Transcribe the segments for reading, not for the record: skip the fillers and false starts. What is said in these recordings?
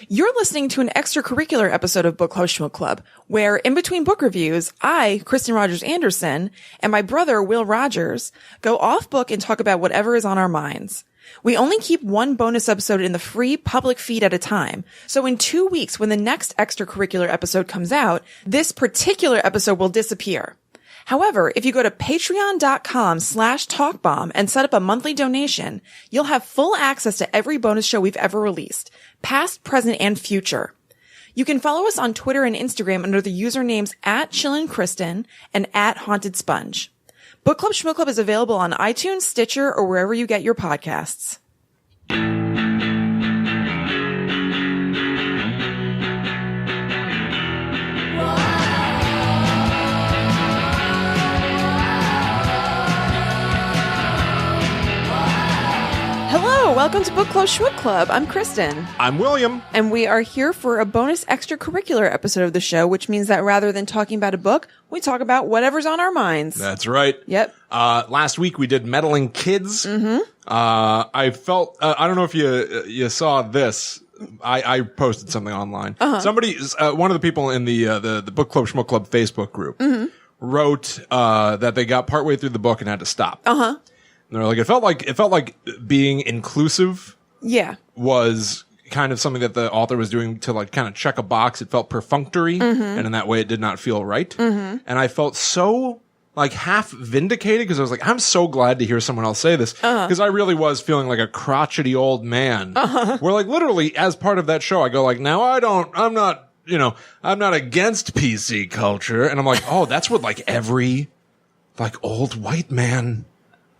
You're listening to an extracurricular episode of Book Club Shmook Club, where in between book reviews, I, Kristen Rogers Anderson, and my brother, Will Rogers, go off book and talk about whatever is on our minds. We only keep one bonus episode in the free public feed at a time. So in 2 weeks, when the next extracurricular episode comes out, this particular episode will disappear. However, if you go to patreon.com/talkbomb and set up a monthly donation, you'll have full access to every bonus show we've ever released, past, present, and future. You can follow us on Twitter and Instagram under the usernames @ChillinKristen and @HauntedSponge. Book Club Shmook Club is available on iTunes, Stitcher, or wherever you get your podcasts. Hello, welcome to Book Club Shmook Club. I'm Kristen. I'm William. And we are here for a bonus extracurricular episode of the show, which means that rather than talking about a book, we talk about whatever's on our minds. That's right. Yep. Last week we did Meddling Kids. Mm-hmm. I felt, I don't know if you saw this. I posted something online. Somebody, one of the people in the Book Club Shmook Club Facebook group wrote, that they got partway through the book and had to stop. And they're like, it felt like being inclusive. Yeah. Was kind of something that the author was doing to like kind of check a box. It felt perfunctory, and in that way it did not feel right. And I felt so like half vindicated because I was like, I'm so glad to hear someone else say this because I really was feeling like a crotchety old man. Where like literally as part of that show, I go like, now I'm not against PC culture. And I'm like, oh, that's what like every like old white man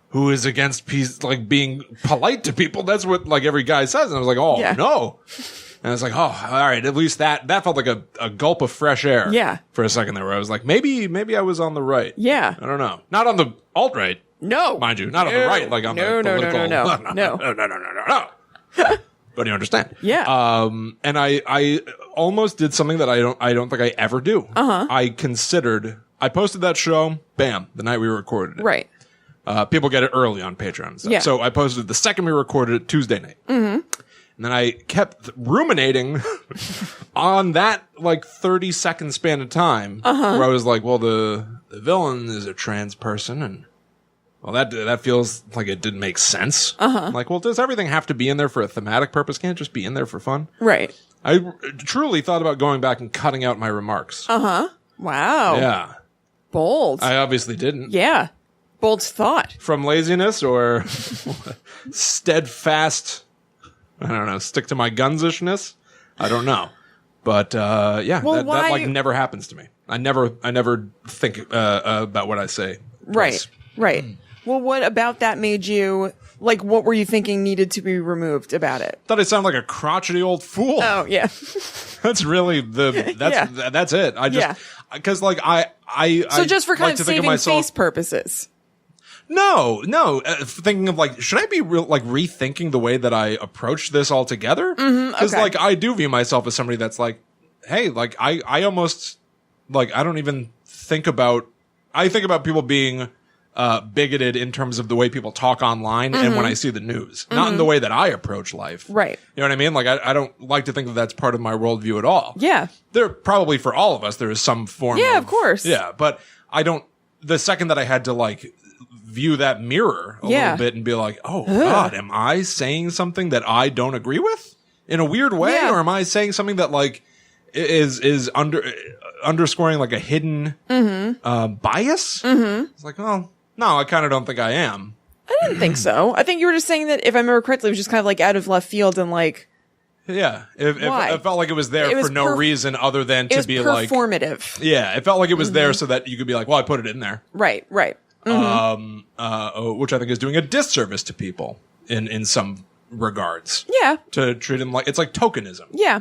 who is against peace, like being polite to people. That's what like every guy says. And I was like, oh, no. And I was like, oh, all right. At least that felt like a gulp of fresh air. Yeah. For a second there where I was like, maybe I was on the right. Yeah. I don't know. Not on the alt-right. No. Mind you. Not on the right. Like on the political. No. But you understand. Yeah. And I almost did something that I don't think I ever do. I posted that show, bam, the night we recorded it. Right. People get it early on Patreon and stuff. Yeah. So I posted it the second we recorded it Tuesday night. And then I kept ruminating on that like 30-second span of time where I was like, well, the villain is a trans person and well, that feels like it didn't make sense. I'm like, well, does everything have to be in there for a thematic purpose? Can't it just be in there for fun? Right. I truly thought about going back and cutting out my remarks. Wow. Yeah. Bold. I obviously didn't. Yeah. Bold thought. From laziness or steadfast, I don't know, stick to my gunsishness? I don't know. But, yeah, well, that like never happens to me. I never think, about what I say. Right. Well, what about that made you, like, what were you thinking needed to be removed about it? Thought I sounded like a crotchety old fool. Oh, yeah. That's really that's it. I just, cause like so just for kind like of saving face purposes. No. Thinking of like, should I be rethinking the way that I approach this altogether? Because like I do view myself as somebody that's like, hey, like I almost like I don't even think about. I think about people being bigoted in terms of the way people talk online and when I see the news, not in the way that I approach life. Right. You know what I mean? Like I don't like to think that that's part of my worldview at all. Yeah. There probably for all of us there is some form. Yeah, of course. Yeah, but I don't. The second that I had to like view that mirror a little bit and be like, oh God, am I saying something that I don't agree with in a weird way? Or am I saying something that like is underscoring like a hidden bias? It's like, oh, no, I kind of don't think I am. I didn't think so. I think you were just saying that, if I remember correctly, it was just kind of like out of left field and like. Yeah, it felt like it was there for no reason other than to be like performative. Yeah, it felt like it was there so that you could be like, well, I put it in there. Right. Which I think is doing a disservice to people in some regards. Yeah. To treat them like it's like tokenism. Yeah.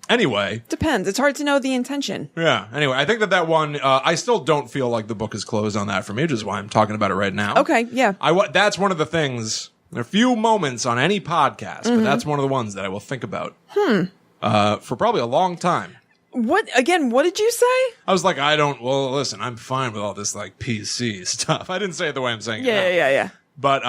Anyway. Depends. It's hard to know the intention. Yeah. Anyway, I think that one, I still don't feel like the book is closed on that for me, which is why I'm talking about it right now. Okay. Yeah. That's one of the things. There are few moments on any podcast, but that's one of the ones that I will think about. For probably a long time. What did you say? I was like, listen, I'm fine with all this like PC stuff. I didn't say it the way I'm saying it now. Yeah. But,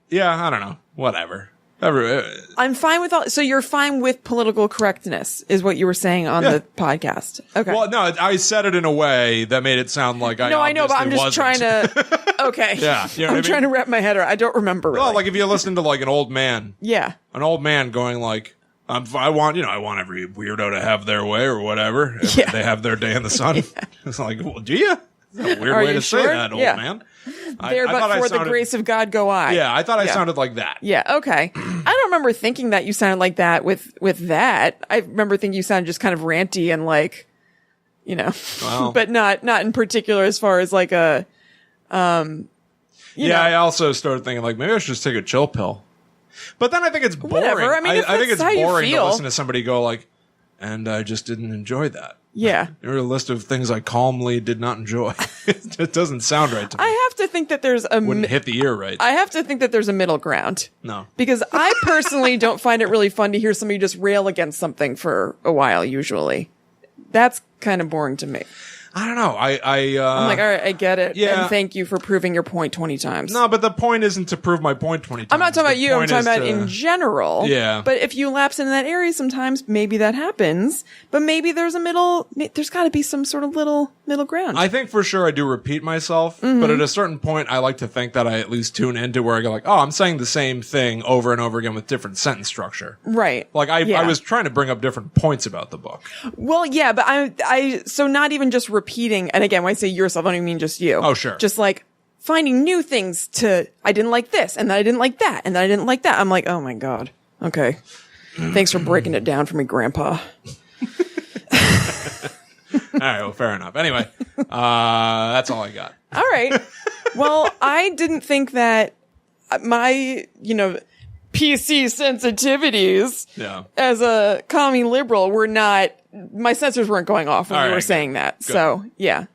yeah, I don't know. Whatever. I'm fine with all. So you're fine with political correctness, is what you were saying on the podcast. Okay. Well, no, I said it in a way that made it sound like I. No, I know, but I'm just trying to. Okay. Yeah, you know I'm trying to wrap my head around. I don't remember. Really. Well, like if you listen to like an old man. Yeah. An old man going like, I want every weirdo to have their way or whatever. Yeah. They have their day in the sun. It's like, well, do you? That's a weird way to say that, old man. There, but for the grace of God go I. Yeah, I thought I sounded like that. Yeah, okay. I don't remember thinking that you sounded like that with that. I remember thinking you sounded just kind of ranty and like, well, but not in particular as far as like a, I also started thinking like maybe I should just take a chill pill. But then I think it's boring. Whatever. I mean, I think it's boring to listen to somebody go like, and I just didn't enjoy that. Yeah. There were a list of things I calmly did not enjoy. It doesn't sound right to me. I have to think that there's wouldn't hit the ear right. I have to think that there's a middle ground. No. Because I personally don't find it really fun to hear somebody just rail against something for a while, usually. That's kind of boring to me. I don't know. I'm like, all right, I get it. Yeah. And thank you for proving your point 20 times. No, but the point isn't to prove my point 20 times. I'm not talking about you. I'm talking about in general. Yeah. But if you lapse into that area sometimes, maybe that happens. But maybe there's there's got to be some sort of little middle ground. I think for sure I do repeat myself. Mm-hmm. But at a certain point, I like to think that I at least tune into where I go like, oh, I'm saying the same thing over and over again with different sentence structure. Right. Like I was trying to bring up different points about the book. Well, yeah, but so not even just repeating, and again, when I say yourself, I don't even mean just you. Oh, sure. Just like finding new things I didn't like this, and then I didn't like that, and then I didn't like that. I'm like, oh my God. Okay. Thanks for breaking it down for me, Grandpa. All right, well, fair enough. Anyway, that's all I got. All right. Well, I didn't think that my, PC sensitivities as a commie liberal were not, my sensors weren't going off when you were saying that. Good. So, yeah.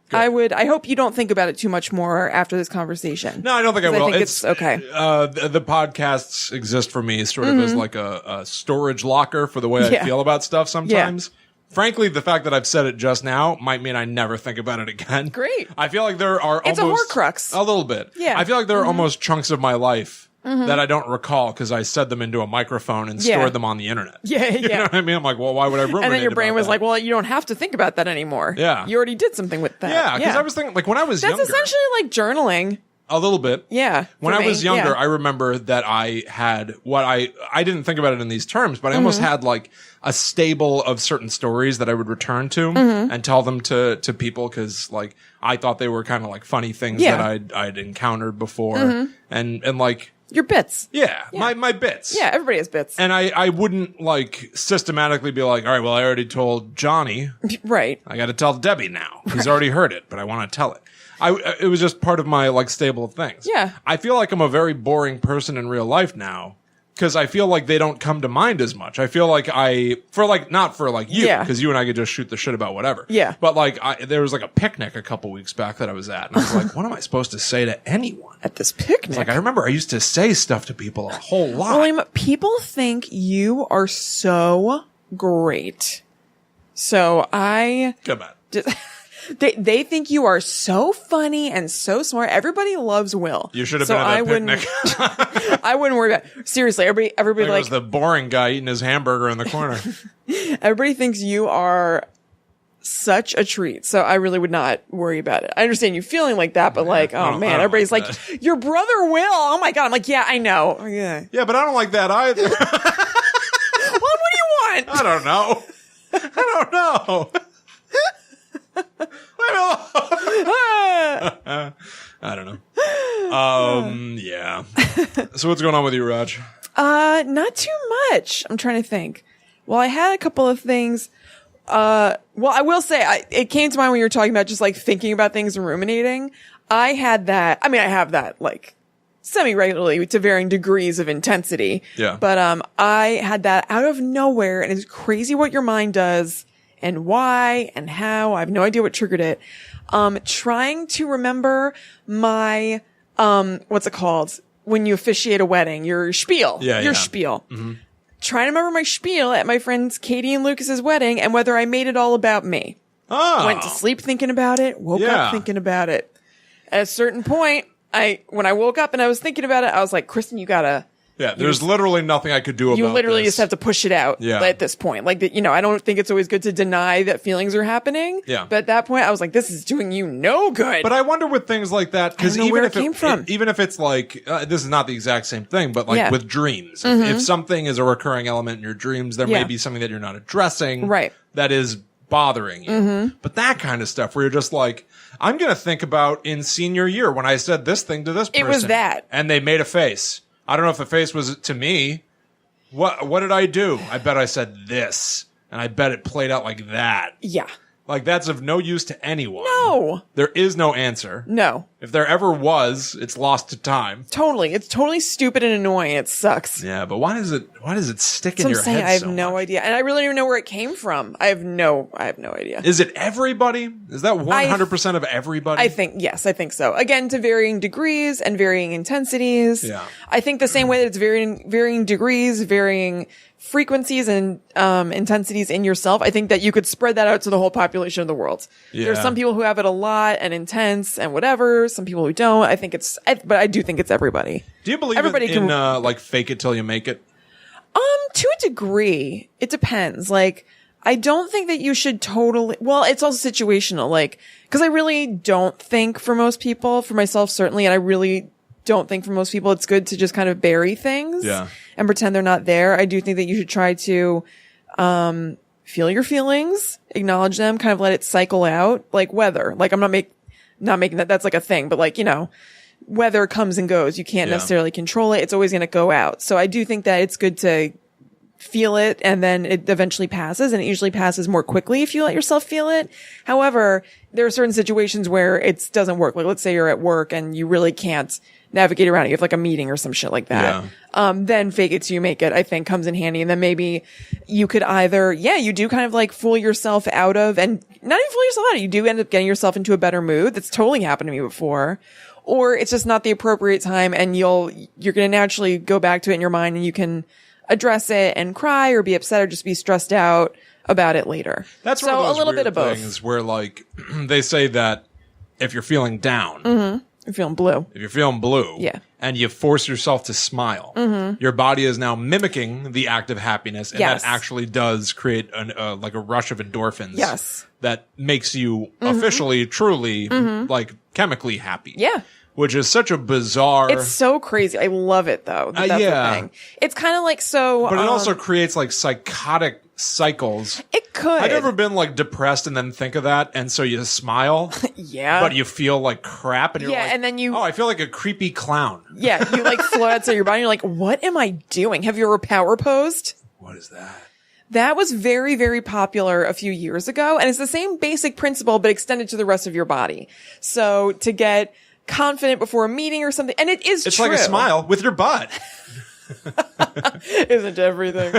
Good. I hope you don't think about it too much more after this conversation. No, I don't think I will. I think it's okay. The podcasts exist for me sort of as like a storage locker for the way I feel about stuff sometimes. Yeah. Frankly, the fact that I've said it just now might mean I never think about it again. Great. I feel like there are It's almost a Horcrux. A little bit. Yeah. I feel like there are almost chunks of my life that I don't recall because I said them into a microphone and stored them on the internet. Yeah, yeah. You know what I mean? I'm like, well, why would I ruminate And then your brain was that? like, well, you don't have to think about that anymore. Yeah. You already did something with that. Yeah, because I was thinking, like, when I was younger. That's essentially like journaling. A little bit. Yeah. When I was younger, I remember that I had what I didn't think about it in these terms, but I almost had like a stable of certain stories that I would return to and tell them to people because like I thought they were kind of like funny things that I'd encountered before and like your bits. Yeah. My bits. Yeah, everybody has bits. And I wouldn't like systematically be like, all right, well, I already told Johnny. Right. I got to tell Debbie now. He's already heard it, but I want to tell it. It was just part of my like stable of things. Yeah. I feel like I'm a very boring person in real life now because I feel like they don't come to mind as much. I feel like not for like you, because you and I could just shoot the shit about whatever. Yeah. But like there was like a picnic a couple weeks back that I was at and I was like, what am I supposed to say to anyone? At this picnic? It's like, I remember I used to say stuff to people a whole lot. William, people think you are so great. So Come on. They think you are so funny and so smart. Everybody loves Will. You should have been at that picnic. I wouldn't worry about it. Seriously, everybody like was the boring guy eating his hamburger in the corner. Everybody thinks you are such a treat. So I really would not worry about it. I understand you feeling like that, but like, oh man, everybody's like, your brother Will. Oh my God. I'm like, yeah, I know. Yeah. Yeah, but I don't like that either. Well, what do you want? I don't know. I don't know. Yeah. So what's going on with you, Raj? Not too much. I'm trying to think. Well, I had a couple of things. Well, I will say it came to mind when you were talking about just like thinking about things and ruminating. I had that. I mean, I have that like semi-regularly to varying degrees of intensity. Yeah. But, I had that out of nowhere, and it's crazy what your mind does and why and how. I have no idea what triggered it. Trying to remember my, what's it called? When you officiate a wedding, your spiel. Your spiel. Mm-hmm. Trying to remember my spiel at my friends Katie and Lucas's wedding and whether I made it all about me. Oh. Went to sleep thinking about it, woke up thinking about it. At a certain point, when I woke up and I was thinking about it, I was like, Kristen, you gotta Yeah, there's literally nothing I could do about You literally this. just have to push it out at this point. Like, I don't think it's always good to deny that feelings are happening. Yeah. But at that point, I was like, this is doing you no good. But I wonder with things like that, because where it came from. even if it's like, this is not the exact same thing, but like with dreams, if something is a recurring element in your dreams, there may be something that you're not addressing that is bothering you. But that kind of stuff where you're just like, I'm going to think about in senior year when I said this thing to this person. It was that. And they made a face. I don't know if the face was to me. What did I do? I bet I said this. And I bet it played out like that. Yeah. Like, that's of no use to anyone. No. There is no answer. No. If there ever was, it's lost to time. Totally. It's totally stupid and annoying. It sucks. Yeah, but why does it stick in So your head I have so no much? idea. And I really don't even know where it came from. I have no idea. Is it everybody? Is that 100% of everybody? I think so. Again, to varying degrees and varying intensities. Yeah. I think the same way that it's varying degrees, varying frequencies and intensities in yourself, I think that you could spread that out to the whole population of the world. Yeah. There's some people who have it a lot and intense and whatever, some people who don't. But I do think it's everybody. Do you believe Everybody in can- like fake it till you make it? To a degree. It depends. Like, I don't think that you should totally, well, it's also situational, like, cause I really don't think for most people, for myself certainly, and I really don't think for most people it's good to just kind of bury things and pretend they're not there. I do think that you should try to feel your feelings, acknowledge them, kind of let it cycle out, like weather. Like, I'm not making that's like a thing, but like, weather comes and goes. You can't necessarily control it. It's always going to go out. So I do think that it's good to feel it, and then it eventually passes, and it usually passes more quickly if you let yourself feel it. However, there are certain situations where it doesn't work. Like, let's say you're at work and you really can't navigate around it. You have like a meeting or some shit like that. Then fake it till you make it, I think, comes in handy. And then maybe you could either, you do kind of like fool yourself out of, and not even fool yourself out of, you do end up getting yourself into a better mood. That's totally happened to me before. Or it's just not the appropriate time, and you're going to naturally go back to it in your mind, and you can address it and cry or be upset or just be stressed out about it later. That's so one of those a little weird bit of both. things where like they say that if you're feeling down, You're feeling blue. if you're feeling blue, and you force yourself to smile, your body is now mimicking the act of happiness, and that actually does create like a rush of endorphins. Yes. That makes you officially, truly, like chemically happy. Yeah. Which is such a bizarre. It's so crazy. I love it though. That's the thing. It's kind of like so. But it also creates like psychotic cycles. It could. I've ever been like depressed and then think of that, and so you smile. But you feel like crap, and you're like, and then you. Oh, I feel like a creepy clown. Yeah, you like float outside your body. And you're like, what am I doing? Have you ever power posed? What is that? That was very, very popular a few years ago, and it's the same basic principle, but extended to the rest of your body. So to get confident before a meeting or something, and it's It's true. like a smile with your butt. Isn't everything?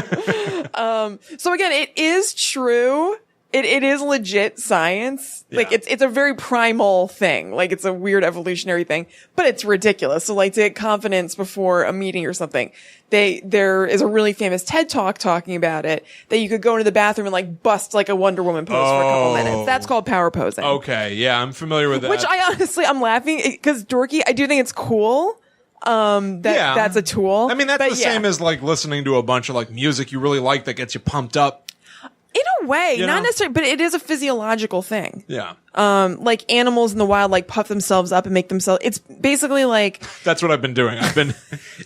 So again, it is true. It is legit science. Like it's a very primal thing. Like it's a weird evolutionary thing, but it's ridiculous. So like to get confidence before a meeting or something, there is a really famous TED Talk talking about it, that you could go into the bathroom and like bust like a Wonder Woman pose for a couple minutes. That's called power posing. Okay. Yeah. I'm familiar with that. Which I'm laughing because dorky. I do think it's cool. That's a tool. I mean, that's the same as like listening to a bunch of like music you really like that gets you pumped up. In a way, You not know? necessarily, but it is a physiological thing. Yeah. Like animals in the wild, like puff themselves up and make themselves, it's basically like, That's what I've been doing. I've been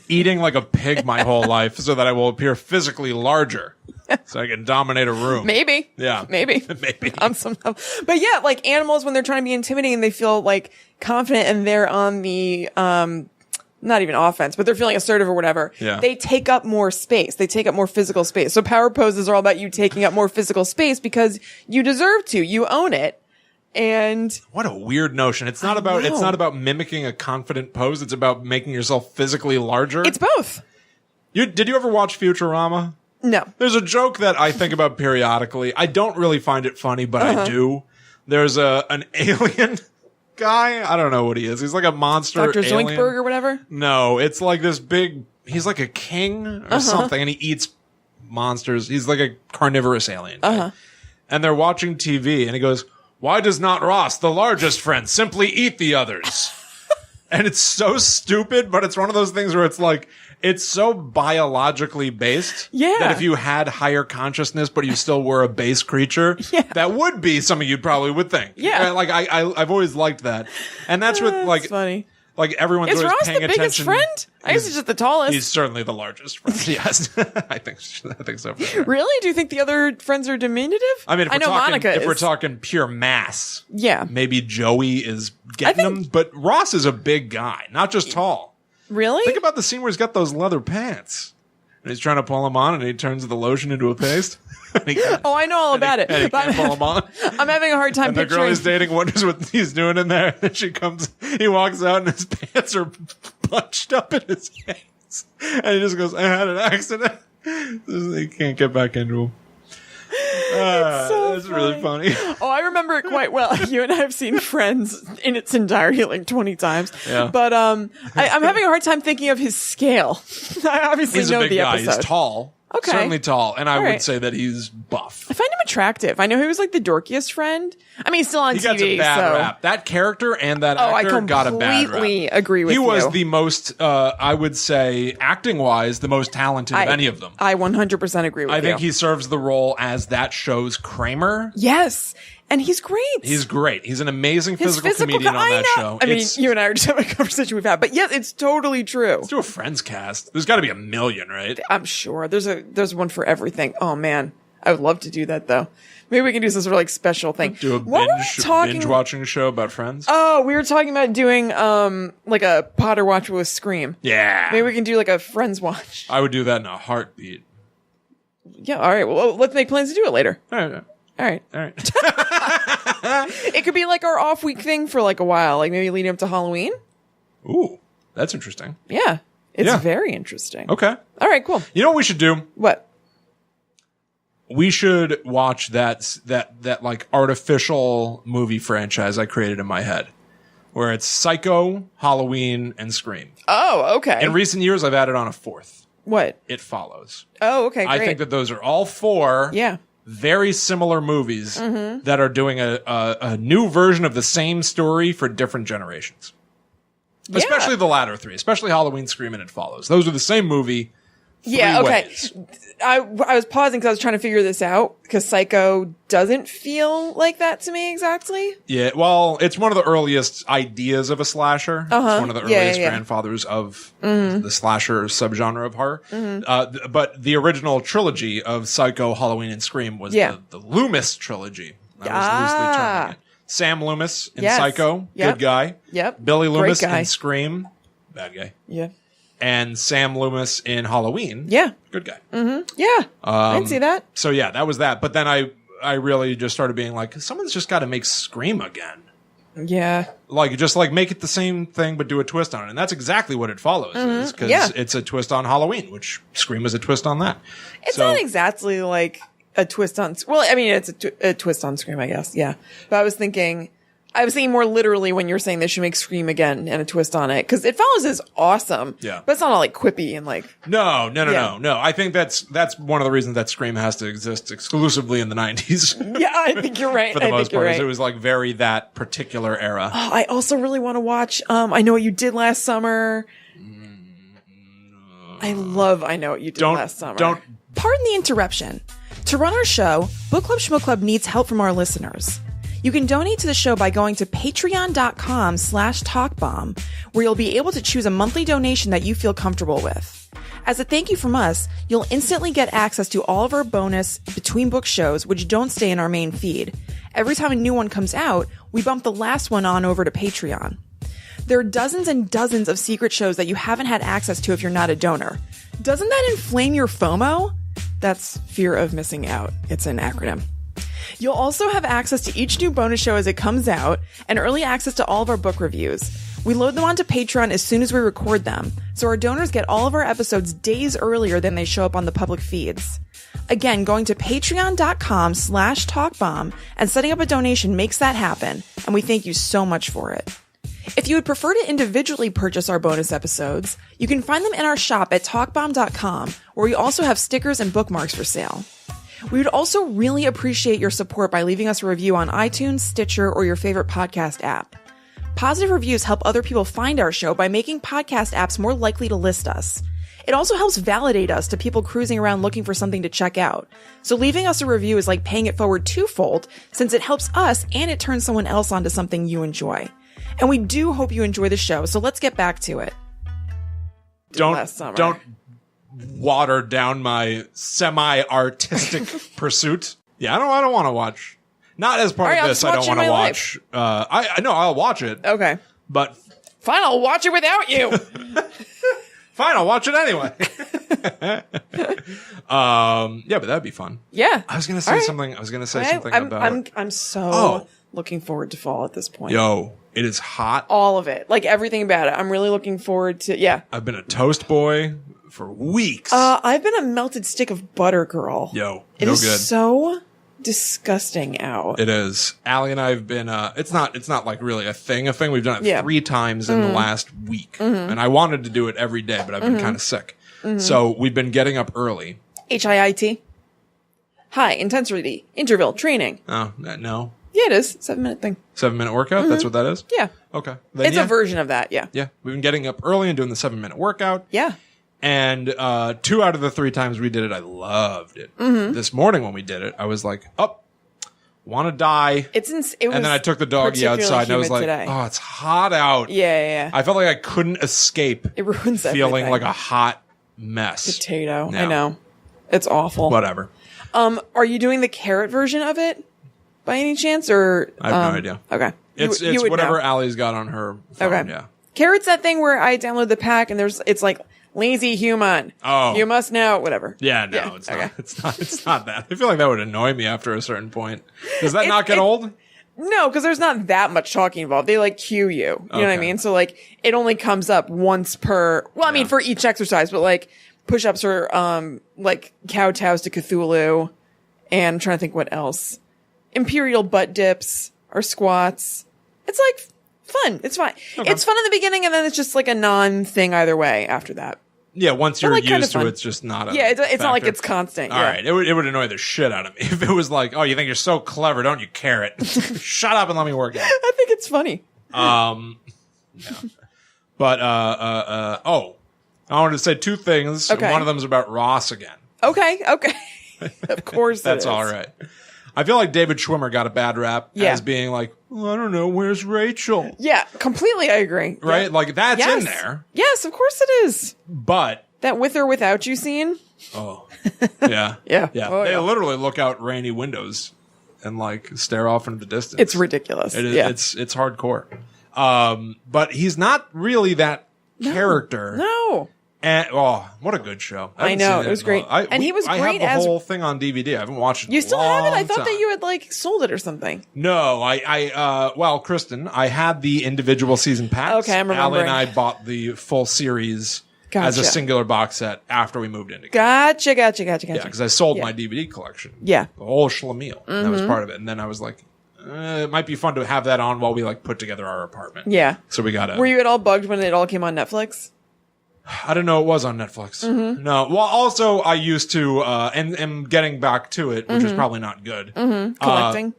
eating like a pig my whole life so that I will appear physically larger so I can dominate a room. maybe. Yeah. Maybe. Maybe. On some level. But yeah, like animals, when they're trying to be intimidating, they feel like confident and they're on the, not even offense, but they're feeling assertive or whatever. Yeah. They take up more space. They take up more physical space. So power poses are all about you taking up more physical space because you deserve to. You own it. And What a weird notion. It's not about mimicking a confident pose. It's about making yourself physically larger. it's both. Did you ever watch Futurama? No. There's a joke that I think about periodically. I don't really find it funny, but I do. There's an alien guy. I don't know what he is. He's like a monster Dr. alien. Zoinkberg or whatever? No, it's like this big, he's like a king or something, and he eats monsters. He's like a carnivorous alien guy. And they're watching TV, and he goes, "Why does not Ross, the largest friend, simply eat the others?" And it's so stupid, but it's one of those things where it's like, it's so biologically based that if you had higher consciousness, but you still were a base creature, that would be something you probably would think. Yeah. Like, I've always liked that. And that's what, like, funny. Like, everyone's Is always Ross paying the biggest attention. friend? I guess he's just the tallest. He's certainly the largest friend. Yes. I think so. For sure. Really? Do you think the other friends are diminutive? I mean, know Monica if is. we're talking pure mass, maybe Joey is getting them, but Ross is a big guy, not just tall. Really? Think about the scene where he's got those leather pants. And he's trying to pull them on, and he turns the lotion into a paste. I know all about it. And he can't pull them on. I'm having a hard time and the picturing. girl he's dating wonders what he's doing in there. And he walks out, and his pants are bunched up in his hands. And he just goes, I had an accident. He can't get back into them. It's really funny. Oh, I remember it quite well. You and I have seen Friends in its entirety like 20 times. Yeah. But I'm having a hard time thinking of his scale. I obviously He's know a big the guy. episode. He's tall. Okay. Certainly tall. And I All would right. say that he's buff. I find him attractive. I know he was like the dorkiest friend. I mean, he's still on He TV. gets a bad so. rap. That character and that I actor got a bad rap. completely agree with He you. was the most, I would say, acting-wise, the most talented of any of them. I 100% agree with you. I think he serves the role as that show's Kramer. Yes. And he's great. He's great. He's an amazing His physical comedian on that show. I mean, you and I are just having a conversation we've had, but yes, it's totally true. Let's do a Friends cast. There's got to be 1 million, right? I'm sure there's one for everything. Oh man, I would love to do that though. Maybe we can do some sort of like special thing. Do a What were we talking- binge watching show about Friends. Oh, we were talking about doing like a Potter watch with Scream. Yeah. Maybe we can do like a Friends watch. I would do that in a heartbeat. Yeah. All right. Well, let's make plans to do it later. All right. All right. All right. It could be like our off week thing for like a while, like maybe leading up to Halloween. Ooh, that's interesting. Yeah. It's Yeah. very interesting. Okay. All right. Cool. You know what we should do? What? We should watch that like artificial movie franchise I created in my head, where it's Psycho, Halloween, and Scream. Oh, okay. In recent years, I've added on a fourth. What? It Follows. Oh, okay. Great. I think that those are all four Yeah. very similar movies that are doing a new version of the same story for different generations. Yeah. Especially the latter three, especially Halloween, Scream, and It Follows. Those are the same movie. Yeah, three okay. ways. I was pausing because I was trying to figure this out because Psycho doesn't feel like that to me exactly. Yeah, well, it's one of the earliest ideas of a slasher. It's one of the earliest grandfathers of the slasher subgenre of horror. But the original trilogy of Psycho, Halloween, and Scream was the Loomis trilogy. I was loosely terming it. Sam Loomis in Psycho, good guy. Yep. Billy Loomis Great guy. in Scream, bad guy. Yeah. And Sam Loomis in Halloween, Yeah. good guy. Yeah. I didn't see that. So yeah, that was that. But then I really just started being like, someone's just got to make Scream again. Yeah. Like, just like make it the same thing, but do a twist on it. And that's exactly what It Follows is, because it's a twist on Halloween, which Scream is a twist on that. It's not exactly like a twist on, well, I mean, it's a twist on Scream, I guess. Yeah. But I was thinking more literally when you're saying they should make Scream again and a twist on it. Cause It Follows is awesome. Yeah. But it's not all like quippy and like. No. I think that's one of the reasons that Scream has to exist exclusively in the 90s. Yeah, I think you're right. For the most part, right. it was like very that particular era. Oh, I also really want to watch, I Know What You Did Last Summer. I Know What You Did Last Summer. Pardon the interruption. To run our show, Book Club Shmook Club needs help from our listeners. You can donate to the show by going to patreon.com/talkbomb, where you'll be able to choose a monthly donation that you feel comfortable with. As a thank you from us, you'll instantly get access to all of our bonus between book shows, which don't stay in our main feed. Every time a new one comes out, we bump the last one on over to Patreon. There are dozens and dozens of secret shows that you haven't had access to if you're not a donor. Doesn't that inflame your FOMO? That's fear of missing out. It's an acronym. You'll also have access to each new bonus show as it comes out and early access to all of our book reviews. We load them onto Patreon as soon as we record them, so our donors get all of our episodes days earlier than they show up on the public feeds. Again, going to patreon.com/talkbomb and setting up a donation makes that happen, and we thank you so much for it. If you would prefer to individually purchase our bonus episodes, you can find them in our shop at talkbomb.com, where we also have stickers and bookmarks for sale. We would also really appreciate your support by leaving us a review on iTunes, Stitcher, or your favorite podcast app. Positive reviews help other people find our show by making podcast apps more likely to list us. It also helps validate us to people cruising around looking for something to check out. So leaving us a review is like paying it forward twofold, since it helps us and it turns someone else onto something you enjoy. And we do hope you enjoy the show, so let's get back to it. Don't water down my semi-artistic pursuit. Yeah, I don't want to watch. Not as part of this. I don't want to watch. I know I'll watch it. Okay, but fine, I'll watch it without you. Fine, I'll watch it anyway. Yeah, but that'd be fun. Yeah, I was gonna say something. I was gonna say something about. I'm so looking forward to fall at this point. Yo, it is hot. All of it, like everything about it. I'm really looking forward to. Yeah, I've been a toast boy for weeks. I've been a melted stick of butter girl. Yo, it is good. So disgusting out. It is. Allie and I have been, it's not like really a thing. We've done it 3 times in the last week. And I wanted to do it every day, but I've been kind of sick. So we've been getting up early. HIIT. High intensity interval training. Oh, no. Yeah, it is. 7-minute thing. 7-minute workout? That's what that is? Yeah. Okay. Then, it's a version of that, yeah. Yeah. We've been getting up early and doing the 7-minute workout. Yeah. And 2 out of the 3 times we did it, I loved it. This morning when we did it, I was like, want to die. And then I took the doggy outside and I was like, today. Oh, it's hot out. Yeah. I felt like I couldn't escape. It ruins feeling everything. like a hot mess. Potato. No. I know. It's awful. Whatever. Are you doing the carrot version of it by any chance? Or I have no idea. Okay. It's whatever Allie's got on her phone. Okay. Yeah. Carrot's that thing where I download the pack and it's like lazy human. Oh. You must know, whatever. Yeah, no, it's not. It's not that. I feel like that would annoy me after a certain point. Does that not get old? No, because there's not that much talking involved. They like cue you. You know what I mean? So like it only comes up once per, I mean for each exercise, but like push-ups or like kowtows to Cthulhu, and I'm trying to think what else. Imperial butt dips or squats. It's like fun. It's fine. Okay. It's fun in the beginning and then it's just like a non-thing either way after that. Yeah, once you're used to it, it's just not a it's not like it's constant. All right. It would annoy the shit out of me if it was like, oh, you think you're so clever, don't you, carrot? Shut up and let me work out. I think it's funny. Yeah. But, I wanted to say 2 things. Okay. One of them is about Ross again. Okay. Of course That's all right. I feel like David Schwimmer got a bad rap as being like, well, I don't know, where's Rachel? Yeah, completely I agree. Right? Yeah. Like, that's in there. Yes, of course it is. But that with or without you scene? Oh. Yeah. Yeah. Oh, they literally look out rainy windows and, like, stare off into the distance. It's ridiculous. It is, it's hardcore. But he's not really that character. No. And what a good show! I know it was great, and he was great. I have the whole thing on DVD. I haven't watched it. You still have it? I thought that you had like sold it or something. No, well, Kristen, I had the individual season packs. Okay, I'm remembering. Allie and I bought the full series as a singular box set after we moved in together. Gotcha. Yeah, because I sold my DVD collection. Yeah, the whole schlemiel. That was part of it, and then I was like, it might be fun to have that on while we like put together our apartment. Yeah. So we got it. Were you at all bugged when it all came on Netflix? I didn't know it was on Netflix. No. Well, also, I used to, and am getting back to it, which is probably not good. Collecting?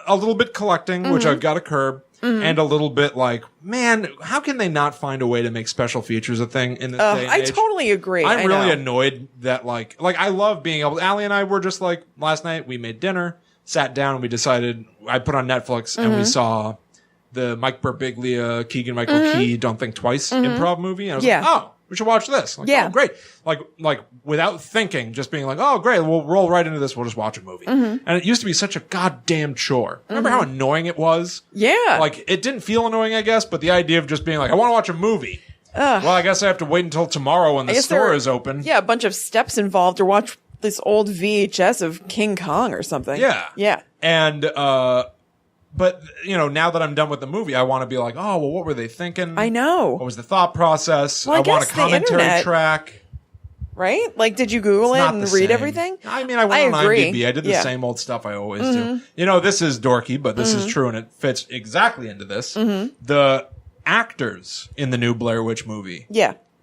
A little bit collecting, which I've got to curb, and a little bit like, man, how can they not find a way to make special features a thing in this day and age? I totally agree. I'm really annoyed that, like, I love being able, Allie and I were just like, last night, we made dinner, sat down, and we decided, I put on Netflix, and we saw the Mike Birbiglia, Keegan-Michael Key, Don't Think Twice improv movie. And I was like, oh, we should watch this. Like, oh, great. Like without thinking, just being like, oh, great, we'll roll right into this. We'll just watch a movie. And it used to be such a goddamn chore. Remember how annoying it was? Yeah. Like, it didn't feel annoying, I guess, but the idea of just being like, I want to watch a movie. Well, I guess I have to wait until tomorrow when the store is open. Yeah, a bunch of steps involved to watch this old VHS of King Kong or something. Yeah. Yeah. And, but, you know, now that I'm done with the movie, I want to be like, oh, well, what were they thinking? I know. What was the thought process? Well, I want a commentary track. Right? Like, did you Google it and read everything? I mean, I went on IMDb. I did the same old stuff I always do. You know, this is dorky, but this is true, and it fits exactly into this. The actors in the new Blair Witch movie,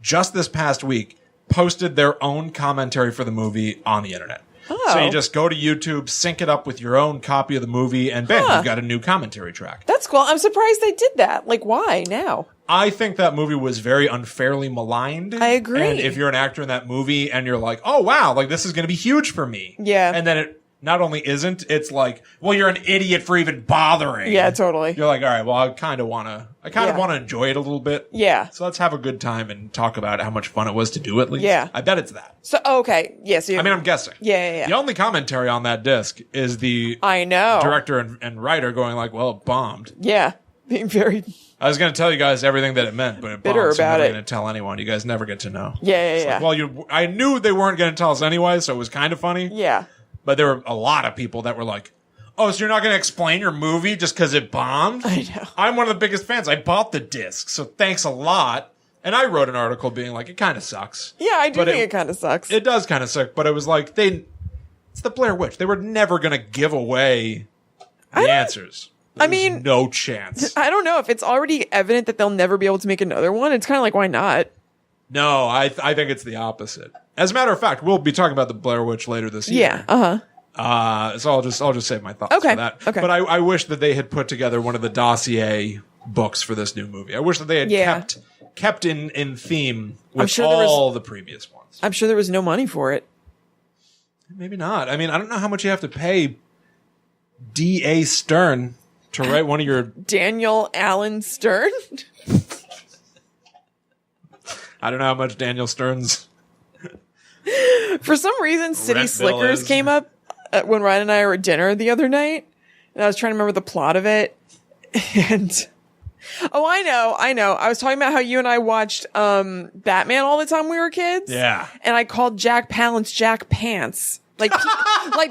just this past week, posted their own commentary for the movie on the internet. So you just go to YouTube, sync it up with your own copy of the movie, and bam, you've got a new commentary track. That's cool. I'm surprised they did that. Like, why now? I think that movie was very unfairly maligned. I agree. And if you're an actor in that movie and you're like, oh, wow, like this is going to be huge for me. Yeah. And then it not only isn't, it's like, well, you're an idiot for even bothering. Yeah, totally. You're like, all right, well, I kind of want to enjoy it a little bit. Yeah. So let's have a good time and talk about how much fun it was to do at least. Yeah. I bet it's that. So, okay. Yes. Yeah, so I'm guessing. Yeah. The only commentary on that disc is the director and writer going like, well, it bombed. Yeah. Being very... I was going to tell you guys everything that it meant, but it bitter bombed, so I'm about never it. going to tell anyone. You guys never get to know. Yeah. Like, well, I knew they weren't going to tell us anyway, so it was kind of funny. Yeah. But there were a lot of people that were like, oh, so you're not going to explain your movie just because it bombed? I know. I'm one of the biggest fans. I bought the disc, so thanks a lot. And I wrote an article being like, it kind of sucks. Yeah, I do think it kind of sucks. It does kind of suck, but it was like, it's the Blair Witch. They were never going to give away the answers. I mean, no chance. I don't know if it's already evident that they'll never be able to make another one. It's kind of like, why not? No, I think it's the opposite. As a matter of fact, we'll be talking about the Blair Witch later this year. Yeah. So I'll just save my thoughts for that. Okay. But I wish that they had put together one of the dossier books for this new movie. I wish that they had kept in theme with all the previous ones. I'm sure there was no money for it. Maybe not. I mean, I don't know how much you have to pay D.A. Stern to write one of your... Daniel Allen Stern? I don't know how much Daniel Stern's... For some reason, City Rent Slickers bill is- came up when Ryan and I were at dinner the other night, and I was trying to remember the plot of it. And I know. I was talking about how you and I watched Batman all the time when we were kids. Yeah. And I called Jack Palance Jack Pants. Like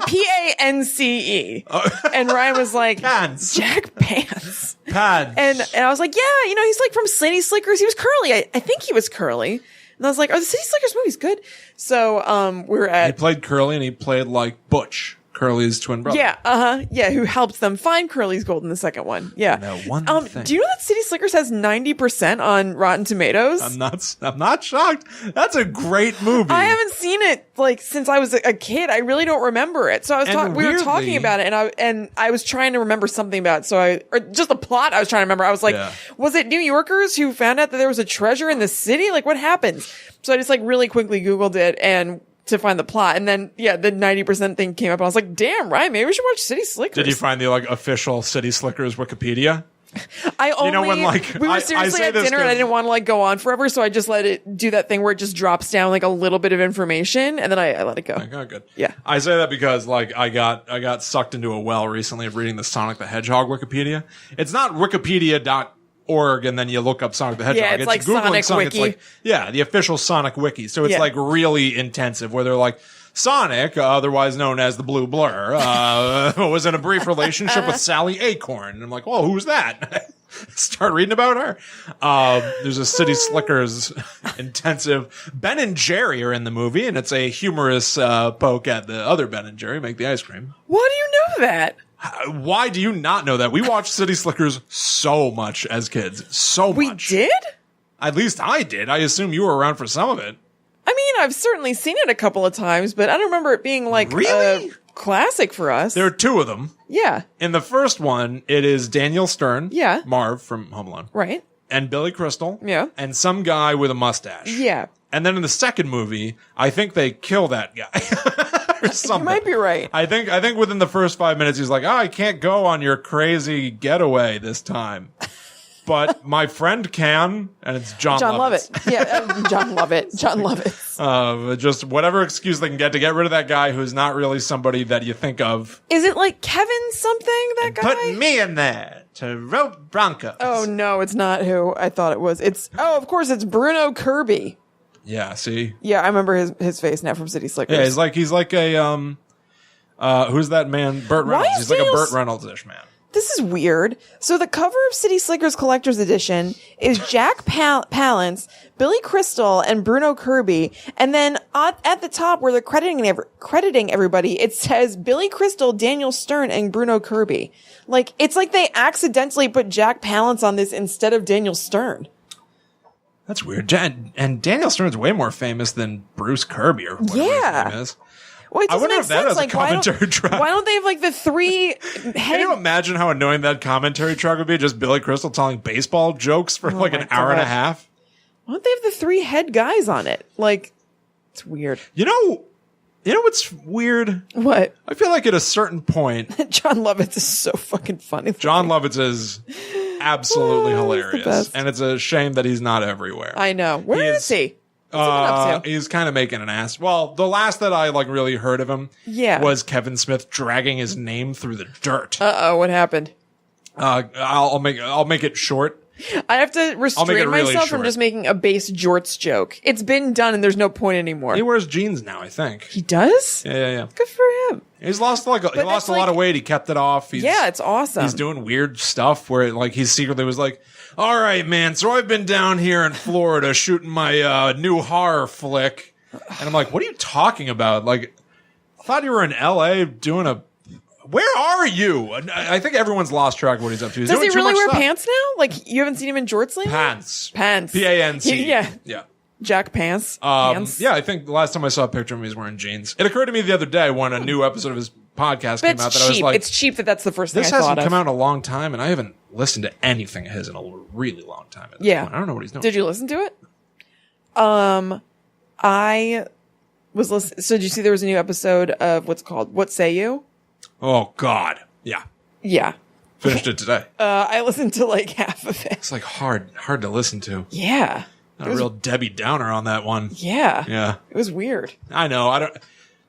Pance. And Ryan was like, Pants. Jack Pants. Pants. And I was like, yeah, he's like from City Slickers. He was curly. I think he was curly. And I was like, are the City Slickers movies good? So, we're at... He played Curly and he played like Butch, Curly's twin brother. Yeah, yeah, who helped them find Curly's gold in the second one. Yeah. That one thing. Do you know that City Slickers has 90% on Rotten Tomatoes? I'm not shocked. That's a great movie. I haven't seen it like since I was a kid. I really don't remember it. So I was we were talking about it, and I was trying to remember something about it. Or just the plot I was trying to remember. I was like, was it New Yorkers who found out that there was a treasure in the city? Like, what happens? So I just like really quickly Googled it and to find the plot, and then the 90% thing came up, and I was like, "Damn, right, maybe we should watch City Slickers." Did you find the like official City Slickers Wikipedia? We were seriously at dinner, and I didn't want to like go on forever, so I just let it do that thing where it just drops down like a little bit of information, and then I let it go. Okay, good. Yeah, I say that because like I got sucked into a well recently of reading the Sonic the Hedgehog Wikipedia. It's not Wikipedia.org and then you look up Sonic the Hedgehog. Yeah, it's like Googling Sonic Wiki. It's like, the official Sonic Wiki. So it's like really intensive where they're like, Sonic, otherwise known as the Blue Blur, was in a brief relationship with Sally Acorn. And I'm like, whoa, who's that? Start reading about her. There's a City Slickers intensive. Ben and Jerry are in the movie, and it's a humorous poke at the other Ben and Jerry make the ice cream. Why do you know that? Why do you not know that? We watched City Slickers so much as kids. So much. We did? At least I did. I assume you were around for some of it. I mean, I've certainly seen it a couple of times, but I don't remember it being like really? A classic for us. There are two of them. Yeah. In the first one, it is Daniel Stern. Yeah. Marv from Home Alone. Right. And Billy Crystal. Yeah. And some guy with a mustache. Yeah. And then in the second movie, I think they kill that guy. Or something. You might be right. I think within the first 5 minutes, he's like, I can't go on your crazy getaway this time. But my friend can, and it's John Lovitz. Yeah, John Lovitz. Just whatever excuse they can get to get rid of that guy who's not really somebody that you think of. Is it like Kevin something, that guy? Put me in there to rope Broncos. Oh, no, it's not who I thought it was. Of course, it's Bruno Kirby. Yeah, see? Yeah, I remember his face now from City Slickers. Yeah, he's like a, who's that man? Burt Reynolds. He's like a Burt Reynolds-ish man. This is weird. So the cover of City Slickers Collector's Edition is Jack Palance, Billy Crystal, and Bruno Kirby. And then at the top where they're crediting everybody, it says Billy Crystal, Daniel Stern, and Bruno Kirby. Like, it's like they accidentally put Jack Palance on this instead of Daniel Stern. That's weird. And Daniel Stern's way more famous than Bruce Kirby or whatever his name is. Well, it I doesn't wonder make if that sense. has a Like, commentary track. why don't they have like the three Can head? you imagine how annoying that commentary track would be? Just Billy Crystal telling baseball jokes for like an hour and a half. Why don't they have the three head guys on it? Like, it's weird. You know what's weird? What? I feel like at a certain point, John Lovitz is so fucking funny. John Lovitz is absolutely He's the hilarious, best. and it's a shame that he's not everywhere. I know. Where is he? What's he been up to? He's kind of making an ass. Well, the last that I like really heard of him, was Kevin Smith dragging his name through the dirt. What happened? I'll make it short. I have to restrain really myself from short. just making a base jorts joke. It's been done and there's no point anymore. He wears jeans now, I think. He does? Yeah. Good for him. He's lost a lot of weight. He kept it off. It's awesome. He's doing weird stuff where like he secretly was like, "All right, man. So I've been down here in Florida shooting my new horror flick," and I'm like, "What are you talking about? Like, I thought you were in L.A. doing a. Where are you?" I think everyone's lost track of what he's up to. He's Does doing he too really much wear stuff. pants now? Like, you haven't seen him in jorts lately? Pants. Pants. P-A-N-C. Yeah. Jack Pants. Pants. Yeah, I think the last time I saw a picture of him, he was wearing jeans. It occurred to me the other day when a new episode of his podcast came But out it's that I was cheap. like, It's cheap that's the first thing this I thought hasn't of. come out in a long time, and I haven't listened to anything of his in a really long time. At this Yeah. point. I don't know what he's doing. Did you listen to it? I was listening. So did you see there was a new episode of what's called What Say You? Oh, God. Yeah. Yeah. Finished it today. I listened to like half of it. It's like hard to listen to. Yeah. Not a real Debbie Downer on that one. Yeah. Yeah. It was weird. I know.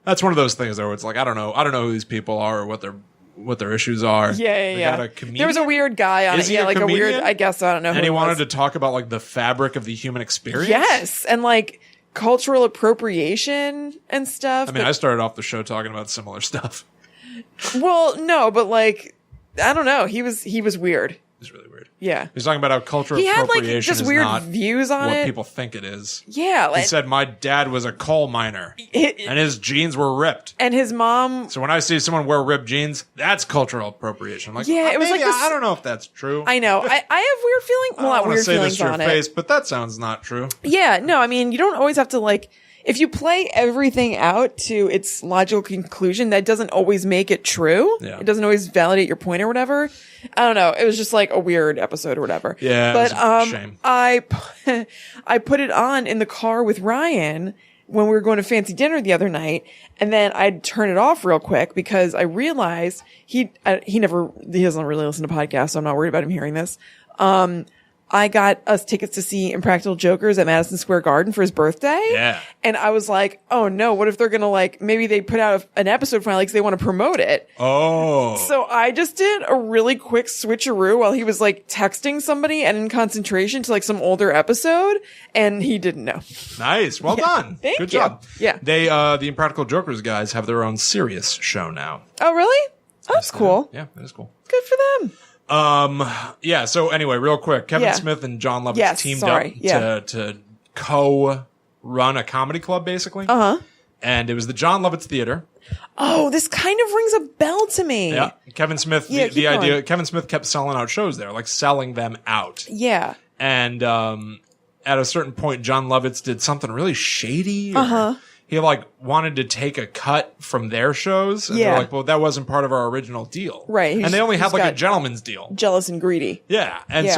That's one of those things though where it's like, I don't know who these people are or what their issues are. Yeah. They got a comedian? There was a weird guy on Is it. he Yeah, a like comedian? a weird, I guess, I don't know who And he it wanted was. to talk about like the fabric of the human experience. Yes. And like cultural appropriation and stuff. I mean, I started off the show talking about similar stuff. Well, no, but like, I don't know. He was weird. It's really weird. Yeah. He's talking about how cultural He had like appropriation just is weird not views on what it. people think it is. Yeah. He Like, said my dad was a coal miner and his jeans were ripped. and his mom. So when I see someone wear ripped jeans, that's cultural appropriation. I'm like, Yeah, it was maybe, like this- I don't know if that's true. I know. I have weird feelings. Well, I not don't want to weird say feelings this to your on face, it. but that sounds not true. Yeah. No, I mean, you don't always have to like, if you play everything out to its logical conclusion, that doesn't always make it true. Yeah. It doesn't always validate your point or whatever. I don't know. It was just like a weird episode or whatever. Yeah, But, it was a shame. I put it on in the car with Ryan when we were going to fancy dinner the other night, and then I'd turn it off real quick because I realized he doesn't really listen to podcasts, so I'm not worried about him hearing this. I got us tickets to see Impractical Jokers at Madison Square Garden for his birthday. Yeah. And I was like, oh no, what if they're gonna like, maybe they put out an episode finally because they want to promote it. Oh. So I just did a really quick switcheroo while he was like texting somebody and in concentration to like some older episode, and he didn't know. Nice. Well done. Thank Good you. job. Yeah. They, the Impractical Jokers guys have their own Sirius show now. Oh really? Oh, that's cool. Yeah, that is cool. Good for them. Yeah, so anyway, real quick, Kevin Yeah. Smith and John Lovitz Yes, teamed sorry. up Yeah. to co-run a comedy club, basically. Uh-huh. And it was the John Lovitz Theater. Oh, this kind of rings a bell to me. Yeah. Kevin Smith, Yeah, the keep idea, going. Kevin Smith kept selling out shows there, like selling them out. Yeah. And at a certain point, John Lovitz did something really shady. Uh-huh. He like wanted to take a cut from their shows. And Yeah. they're like, well, that wasn't part of our original deal. Right. And they only had He's like a got- gentleman's deal. Jealous and greedy. Yeah. And Yeah.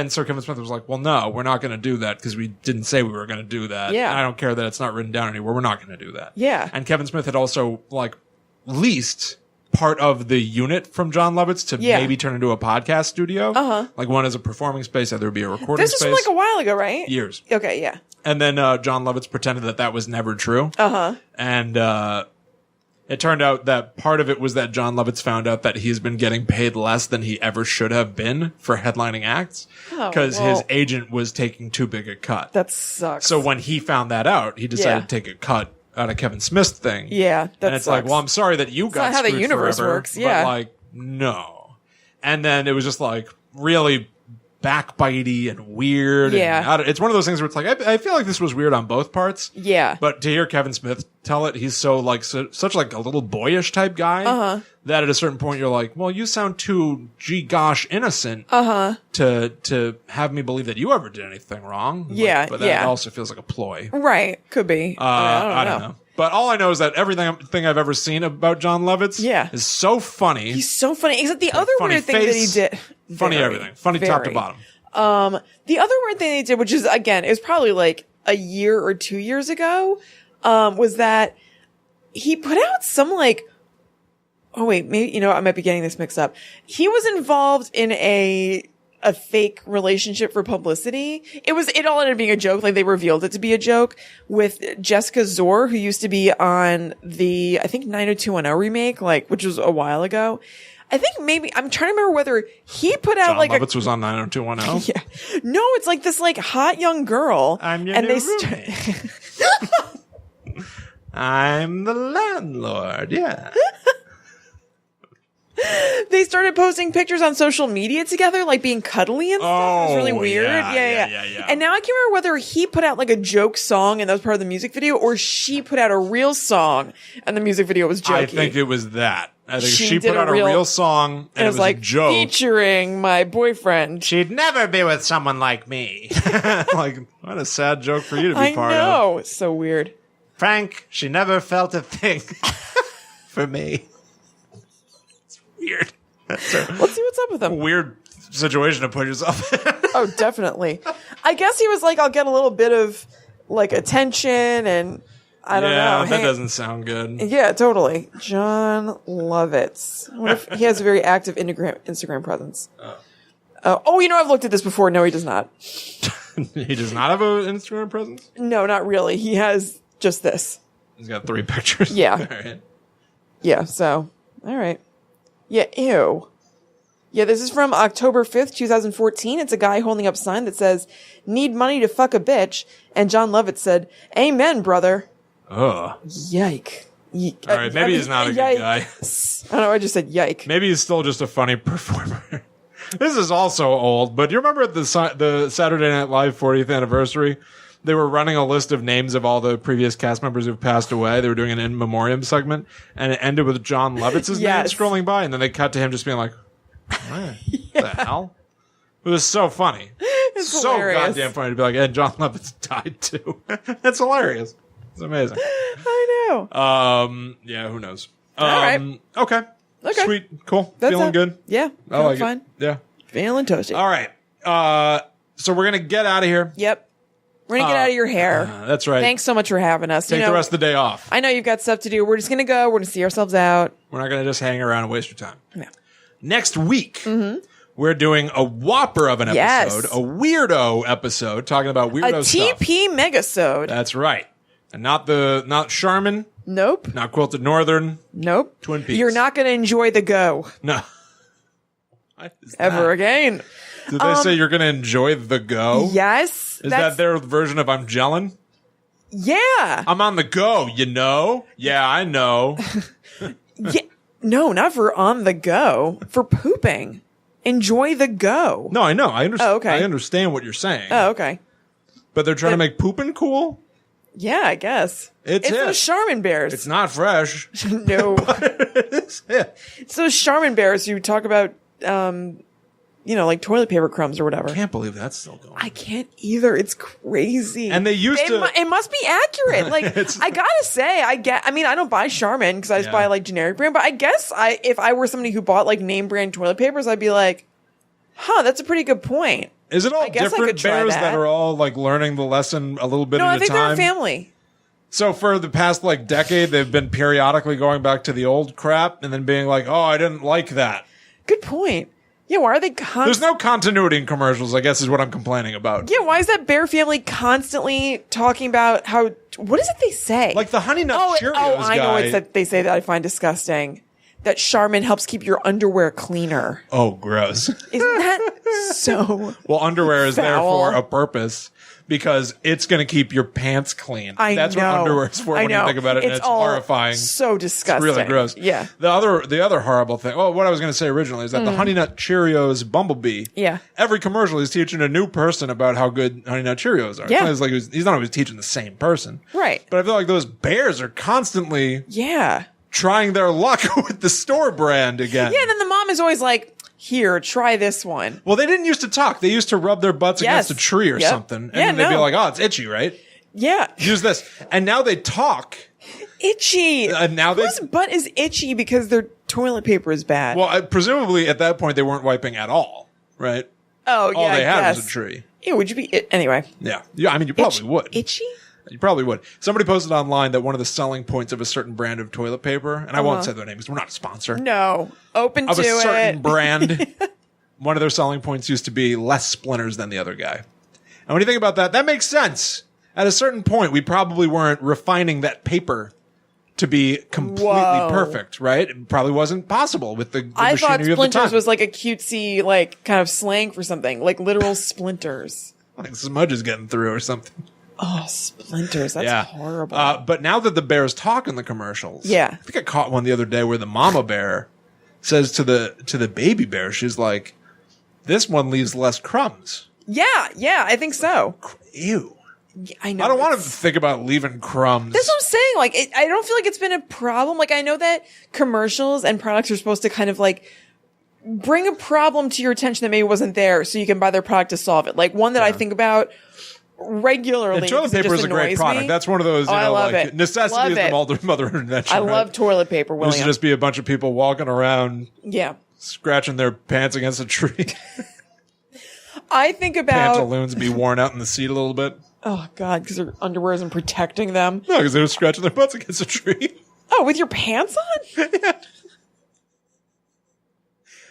so Kevin Smith was like, well, no, we're not going to do that because we didn't say we were going to do that. Yeah. And I don't care that it's not written down anywhere. We're not going to do that. Yeah. And Kevin Smith had also like leased part of the unit from John Lovitz to Yeah. maybe turn into a podcast studio. Uh-huh. Like one as a performing space, other would be a recording This was space. from like a while ago, right? Years. Okay, yeah. And then John Lovitz pretended that was never true. Uh-huh. And it turned out that part of it was that John Lovitz found out that he's been getting paid less than he ever should have been for headlining acts Oh, because well. his agent was taking too big a cut. That sucks. So when he found that out, he decided Yeah. to take a cut out of Kevin Smith's thing. Yeah, that And it's sucks. like, well, I'm sorry that you got not how the screwed universe forever, works, yeah. But like, no. And then it was just like really backbitey and weird. Yeah. And it's one of those things where it's like, I feel like this was weird on both parts. Yeah. But to hear Kevin Smith tell it, he's so like such like a little boyish type guy that at a certain point you're like, well, you sound too gosh innocent to have me believe that you ever did anything wrong. Yeah, but that yeah. also feels like a ploy. Right. Could be. I don't know. But all I know is that everything I've ever seen about John Lovitz is so funny. He's so funny. Except the other weird thing that he did. Funny everything. Funny top to bottom. The other weird thing they did, which is, again, it was probably like a year or 2 years ago, was that he put out some like, oh wait, maybe, I might be getting this mixed up. He was involved in a fake relationship for publicity. It all ended up being a joke. Like they revealed it to be a joke with Jessica Zor, who used to be on the, I think 90210 remake, which was a while ago. I think maybe, I'm trying to remember whether he put out John Lovitz was on 90210. Yeah. No, it's like this hot young girl. I'm your new roommate. I'm the landlord. Yeah. They started posting pictures on social media together, like being cuddly and stuff. It was really weird. Yeah. And now I can't remember whether he put out like a joke song and that was part of the music video, or she put out a real song and the music video was jokey. I think it was that. I think she put out a real song and it was like a joke. Featuring my boyfriend. She'd never be with someone like me. Like, what a sad joke for you to be part of. I know. It's so weird. Frank, she never felt a thing for me. Weird. Let's see what's up with him. Weird situation to put yourself in. Oh, definitely. I guess he was like, I'll get a little bit of attention and I don't know. Yeah, that doesn't sound good. Yeah, totally. John Lovitz. I wonder if he has a very active Instagram presence. I've looked at this before. No, he does not. He does not have an Instagram presence? No, not really. He has just this. He's got 3 pictures. Yeah. All right. Yeah, so, all right. Yeah, ew. Yeah, this is from October 5th, 2014. It's a guy holding up a sign that says, "Need money to fuck a bitch." And John Lovitz said, "Amen, brother." Ugh. Yike. All right, maybe he's not a good guy. I don't know, I just said yike. Maybe he's still just a funny performer. This is also old, but you remember at the Saturday Night Live 40th anniversary? They were running a list of names of all the previous cast members who've passed away. They were doing an in memoriam segment, and it ended with John Lovitz's name scrolling by, and then they cut to him just being like, what the hell? It was so funny. It's so hilarious. Goddamn funny to be like, and John Lovitz died too. That's hilarious. It's amazing. I know. Yeah, who knows? All right. Okay. Sweet. Cool. That's Feeling good? Yeah. I like fine. it. Yeah. Feeling toasty. All right. So we're going to get out of here. Yep. We're going to get out of your hair. That's right. Thanks so much for having us. Take the rest of the day off. I know you've got stuff to do. We're just going to go. We're going to see ourselves out. We're not going to just hang around and waste your time. No. Next week, we're doing a whopper of an episode, a weirdo episode, talking about weirdo stuff. A TP megasode. That's right. And not Charmin. Nope. Not Quilted Northern. Nope. Twin Peaks. You're not going to enjoy the go. No. Ever again. Did they say you're going to enjoy the go? Yes. Is that their version of I'm gelling? Yeah. I'm on the go, you know? Yeah, I know. Yeah. No, not for on the go. For pooping. Enjoy the go. No, I know. I understand. Oh, okay. I understand what you're saying. Oh, okay. But they're trying to make pooping cool? Yeah, I guess. It's those Charmin bears. It's not fresh. No. It's those Charmin bears who talk about, like toilet paper crumbs or whatever. I can't believe that's still going on. I can't either. It's crazy. And they used to. It must be accurate. Like, I gotta say, I don't buy Charmin because I just buy generic brand, but I guess if I were somebody who bought name brand toilet papers, I'd be like, huh, that's a pretty good point. Is it all different bears that are all learning the lesson a little bit at a time? No, I think they're a family. So for the past decade, they've been periodically going back to the old crap and then being like, oh, I didn't like that. Good point. Yeah, why are they There's no continuity in commercials, I guess is what I'm complaining about. Yeah, why is that bear family constantly talking about how... What is it they say? Like the Honey Nut Cheerios guy. I know it's that they say that I find disgusting. That Charmin helps keep your underwear cleaner. Oh, gross. Isn't that so Well, underwear is there foul? for a purpose because it's going to keep your pants clean. That's what underwear is for when you think about it, and it's horrifying. So disgusting. It's really gross. Yeah. The other horrible thing, what I was going to say originally is that the Honey Nut Cheerios Bumblebee, every commercial he's teaching a new person about how good Honey Nut Cheerios are. Yeah. It's like he's not always teaching the same person. Right. But I feel like those bears are constantly trying their luck with the store brand again. Yeah, and then the mom is always like, here, try this one. Well, they didn't used to talk. They used to rub their butts against a tree or something. And then they'd be like, oh, it's itchy, right? Yeah. Use this. And now they talk. itchy. Now whose butt is itchy because their toilet paper is bad? Well, presumably at that point they weren't wiping at all, right? Oh, yeah, all they had guess. was a tree. Yeah, would you be anyway? Yeah, I mean, you probably would. Itchy? You probably would. Somebody posted online that one of the selling points of a certain brand of toilet paper, and I won't say their name because we're not a sponsor. No, open of to a certain it. brand. One of their selling points used to be less splinters than the other guy. And when you think about that, that makes sense. At a certain point, we probably weren't refining that paper to be completely perfect, right? It probably wasn't possible with the I thought machinery of the time. splinters was like a cutesy, like kind of slang for something, like literal splinters. Like smudge is getting through or something. Oh, splinters. That's horrible. But now that the bears talk in the commercials, Yeah. I think I caught one the other day where the mama bear says to the baby bear, she's like, "This one leaves less crumbs." Yeah, I think so. Ew. I know. I don't want to think about leaving crumbs. That's what I'm saying. Like, I don't feel like it's been a problem. Like, I know that commercials and products are supposed to kind of like bring a problem to your attention that maybe wasn't there so you can buy their product to solve it. Like, one that I think about regularly. And toilet paper is a great product. Me. That's one of those, I love like, it. necessity Love is the mother of invention. I right? love toilet paper, There used William. to just be a bunch of people walking around, Yeah. scratching their pants against a tree. I think about. Pantaloons be worn out in the seat a little bit. Oh, God, because their underwear isn't protecting them. No, because they were scratching their butts against a tree. Oh, with your pants on?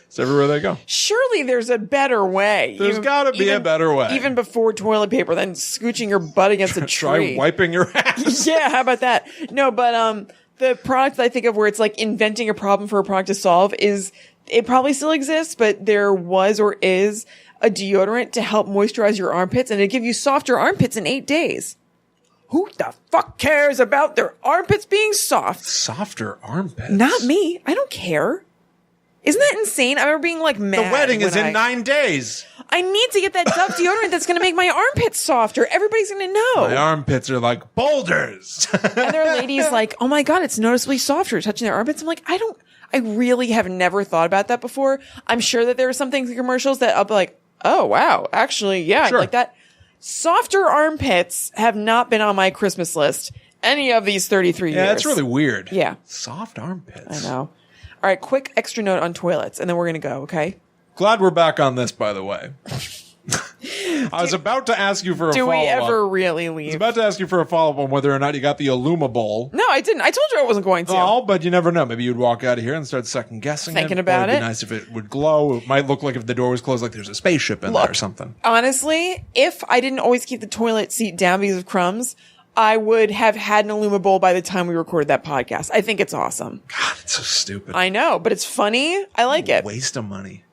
It's everywhere they go. Surely there's a better way. There's got to be a better way. Even before toilet paper than scooching your butt against a tree. Try wiping your ass. Yeah, how about that? No, but the product I think of where it's like inventing a problem for a product to solve is, it probably still exists, but there was or is a deodorant to help moisturize your armpits and to give you softer armpits in 8 days. Who the fuck cares about their armpits being soft? Softer armpits. Not me. I don't care. Isn't that insane? I remember being like mad. The wedding is when in 9 days. I need to get that Dove deodorant that's going to make my armpits softer. Everybody's going to know. My armpits are like boulders. And there are ladies like, oh my God, it's noticeably softer touching their armpits. I'm like, I really have never thought about that before. I'm sure that there are some things in commercials that I'll be like, oh wow, actually, yeah, Sure. like that. Softer armpits have not been on my Christmas list any of these 33 years. Yeah, that's really weird. Yeah. Soft armpits. I know. All right, quick extra note on toilets, and then we're going to go, okay? Glad we're back on this, by the way. I was about to ask you for a follow-up. Do we ever really I was leave? about to ask you for a follow-up on whether or not you got the Illuma bowl. No, I didn't. I told you I wasn't going to. Oh, but you never know. Maybe you'd walk out of here and start second-guessing Thinking it. about Or it'd it. be nice if it would glow. It might look like if the door was closed, like there's a spaceship in there or something. Honestly, if I didn't always keep the toilet seat down because of crumbs, I would have had an Illuma bowl by the time we recorded that podcast. I think it's awesome. God, it's so stupid. I know, but it's funny. I like it. Waste of money.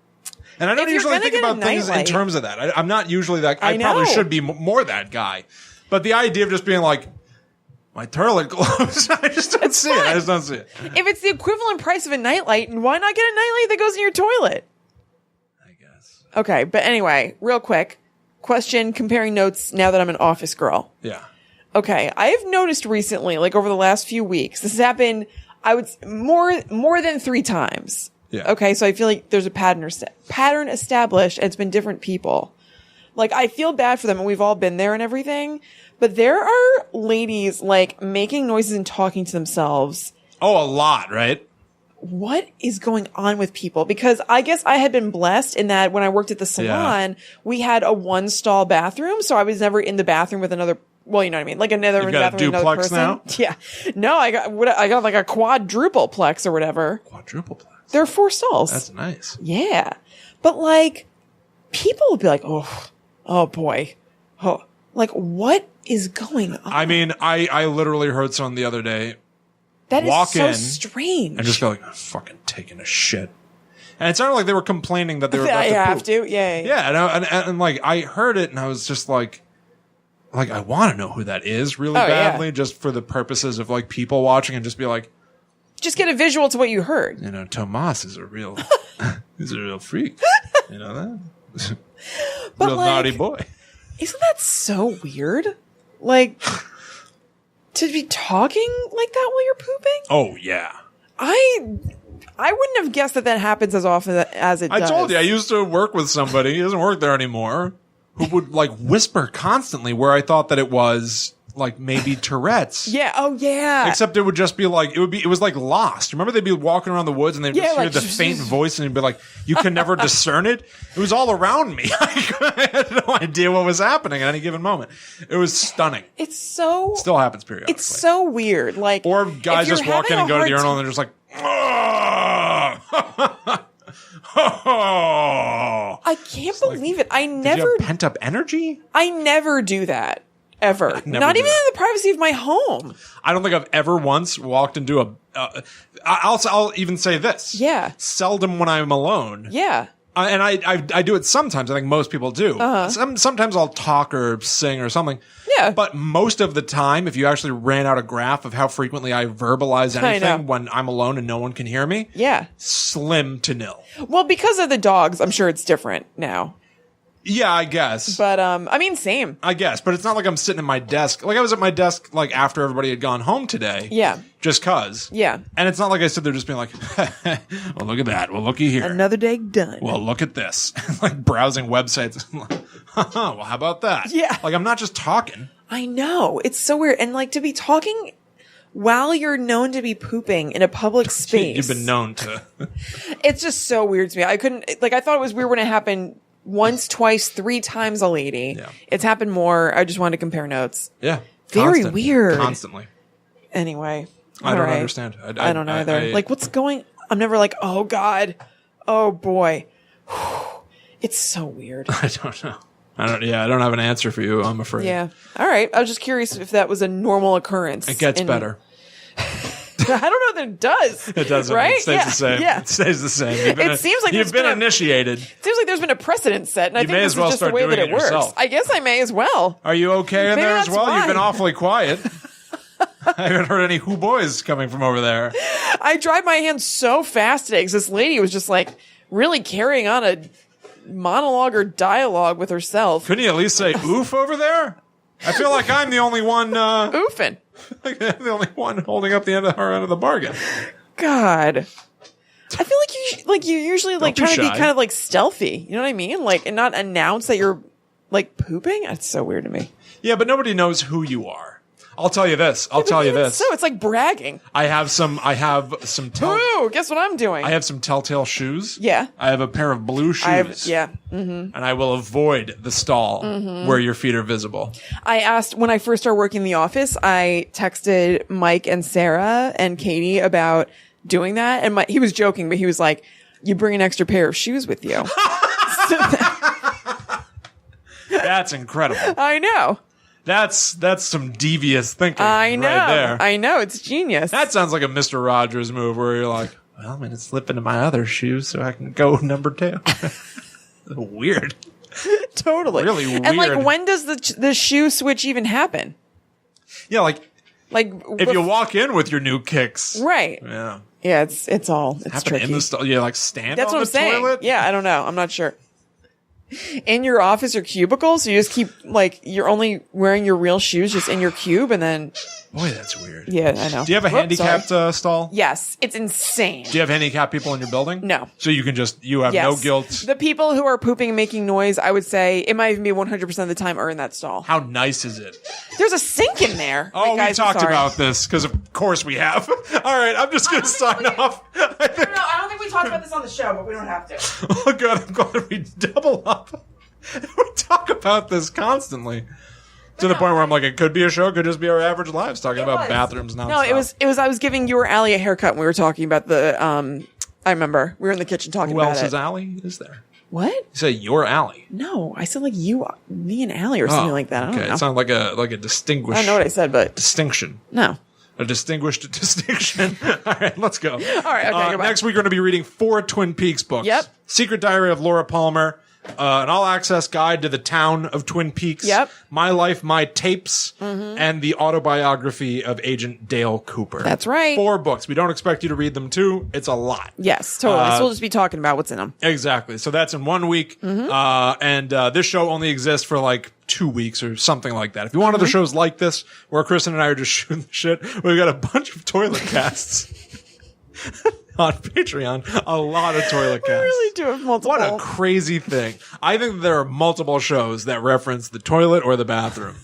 And I don't If you're usually gonna think get a about things in nightlight- terms of that. I'm not usually that. I I probably know. should be more that guy. But the idea of just being like, my toilet glows, I just don't see it. I just don't see it. If it's the equivalent price of a nightlight, why not get a nightlight that goes in your toilet? I guess. Okay, but anyway, real quick question comparing notes now that I'm an office girl. Yeah. Okay, I have noticed recently, like over the last few weeks, this has happened, I would more than 3 times. Yeah. Okay, so I feel like there's a pattern established, and it's been different people. Like, I feel bad for them, and we've all been there and everything, but there are ladies, like, making noises and talking to themselves. Oh, a lot, right? What is going on with people? Because I guess I had been blessed in that when I worked at the salon, we had a 1-stall bathroom, so I was never in the bathroom with another. Well, you know what I mean, like another You've in the got a bathroom with another duplex person. now? Yeah, no, I got like a quadruple plex or whatever. Quadruple plex. There are 4 stalls. That's nice. Yeah, but like people would be like, oh boy, oh, like what is going on? I mean, I literally heard someone the other day That is walk so in strange. and just go like, I'm fucking taking a shit. And it sounded like they were complaining that they were about I to have poop. to, yeah. Yeah, and like I heard it and I was just like I want to know who that is really Oh, yeah. badly, just for the purposes of like people watching and just be like, Just get a visual to what you heard. you know, Tomas is a real, he's a real freak. You know that? But real like, naughty boy. Isn't that so weird? Like, to be talking like that while you're pooping? Oh yeah. I wouldn't have guessed that happens as often as it does. I told you I used to work with somebody. He doesn't work there anymore. who would like whisper constantly where I thought that it was like maybe Tourette's. Yeah. Oh, yeah. Except it would just be like, it was like Lost. Remember they'd be walking around the woods and they'd just hear like, the faint voice and it'd be like, you can never discern it. It was all around me. I had no idea what was happening at any given moment. It was stunning. It's so... Still happens periodically. It's so weird. Like, or guys just walk in and go to the urinal and they're just like, I can't believe it. I did you never... have pent up energy? I never do that. Ever. Not even in the privacy of my home. I don't think I've ever once walked into a... I'll even say this. Yeah. Seldom when I'm alone. Yeah. And I do it sometimes. I think most people do. Sometimes I'll talk or sing or something. Yeah. But most of the time, if you actually ran out a graph of how frequently I verbalize anything when I'm alone and no one can hear me, Yeah. slim to nil. Well, because of the dogs, I'm sure it's different now. Yeah, I guess. But, I mean, same. I guess. But it's not like I'm sitting at my desk. Like I was at my desk like after everybody had gone home today. Yeah. Just cause. Yeah. And it's not like I stood there just being like, well, look at that. Well, looky here. Another day done. Well, look at this. Like browsing websites. Well, how about that? Yeah. Like I'm not just talking. I know. It's so weird. And like to be talking while you're known to be pooping in a public space. You've been known to. It's just so weird to me. I couldn't, like, I thought it was weird when it happened once, twice, 3 times a lady. Yeah. It's happened more. I just wanted to compare notes. Yeah. Very weird. Constantly. Anyway. I don't understand. I don't either. Like, what's going... I'm never like, oh, God. Oh, boy. It's so weird. I don't know. I don't have an answer for you, I'm afraid. Yeah. All right. I was just curious if that was a normal occurrence. It gets better. I don't know that it does. It doesn't. Right? It stays the same. Yeah. It stays the same. It seems like you've been initiated. It seems like the's been a precedent set, and I think may this as well is just the start way that doing it it works. yourself. I guess I may as well. Are you okay in Maybe there as that's well? why. You've been awfully quiet. I haven't heard any hoo boys coming from over there. I dried my hands so fast today because this lady was just like really carrying on a monologue or dialogue with herself. Couldn't you at least say oof over there? I feel like I'm the only one. Oofing. I'm the only one holding up the end of her end of the bargain. God. I feel like you usually like Don't be trying to be shy. kind of like stealthy. You know what I mean? Like, and not announce that you're like pooping. That's so weird to me. Yeah, but nobody knows who you are. I'll tell you this. So it's like bragging. I have some Ooh, guess what I'm doing? I have some telltale shoes. Yeah. I have a pair of blue shoes. Mm-hmm. And I will avoid the stall where your feet are visible. I asked when I first started working in the office, I texted Mike and Sarah and Katie about doing that. And he was joking, but he was like, you bring an extra pair of shoes with you. That's incredible. I know. That's some devious thinking. I know. Right there. I know. It's genius. That sounds like a Mr. Rogers move where you're like, well, I'm going to slip into my other shoes so I can go number 2. Weird. Totally. Really weird. And like, when does the shoe switch even happen? Yeah, like if you bef- walk in with your new kicks. Right. Yeah. Yeah, it's Happen tricky. in the stall. You like stand That's on what the I'm saying. toilet? Yeah, I don't know. I'm not sure. In your office or cubicle, so you just keep like you're only wearing your real shoes just in your cube, and then Boy, that's weird. yeah, I know. Do you have a handicapped stall? Yes, it's insane. Do you have handicapped people in your building? No. So you have no guilt. The people who are pooping and making noise, I would say it might even be 100% of the time are in that stall. How nice is it? There's a sink in there. Oh, Wait, guys, we talked sorry. about this because of course we have. All right, I'm just going to sign off. I don't think we talked about this on the show, but we don't have to. Oh, God, I'm glad we double up. We talk about this constantly. To the point where I'm like, it could be a show, it could just be our average lives talking about bathrooms nonstop. No, it was. I was giving you or Allie a haircut, and we were talking about the. I remember we were in the kitchen talking Who about else it. is Allie? Is there? What? You say your Allie. No, I said like you, me, and Allie, or something like that. I don't okay, know. it sounded like a distinguished. I don't know what I said, but distinction. no. A distinguished distinction. All right, let's go. All right, okay, goodbye. Next week, we're going to be reading 4 Twin Peaks books. Yep. Secret Diary of Laura Palmer, an all-access guide to the town of Twin Peaks. Yep. My Life, My Tapes, and the autobiography of Agent Dale Cooper. That's right. 4 books. We don't expect you to read them, too. It's a lot. Yes, totally. So we'll just be talking about what's in them. Exactly. So that's in 1 week. And this show only exists for like 2 weeks or something like that. If you want other shows like this, where Kristen and I are just shooting the shit, we've got a bunch of toilet casts on Patreon. A lot of toilet casts. We really do have multiple. What a crazy thing. I think there are multiple shows that reference the toilet or the bathroom.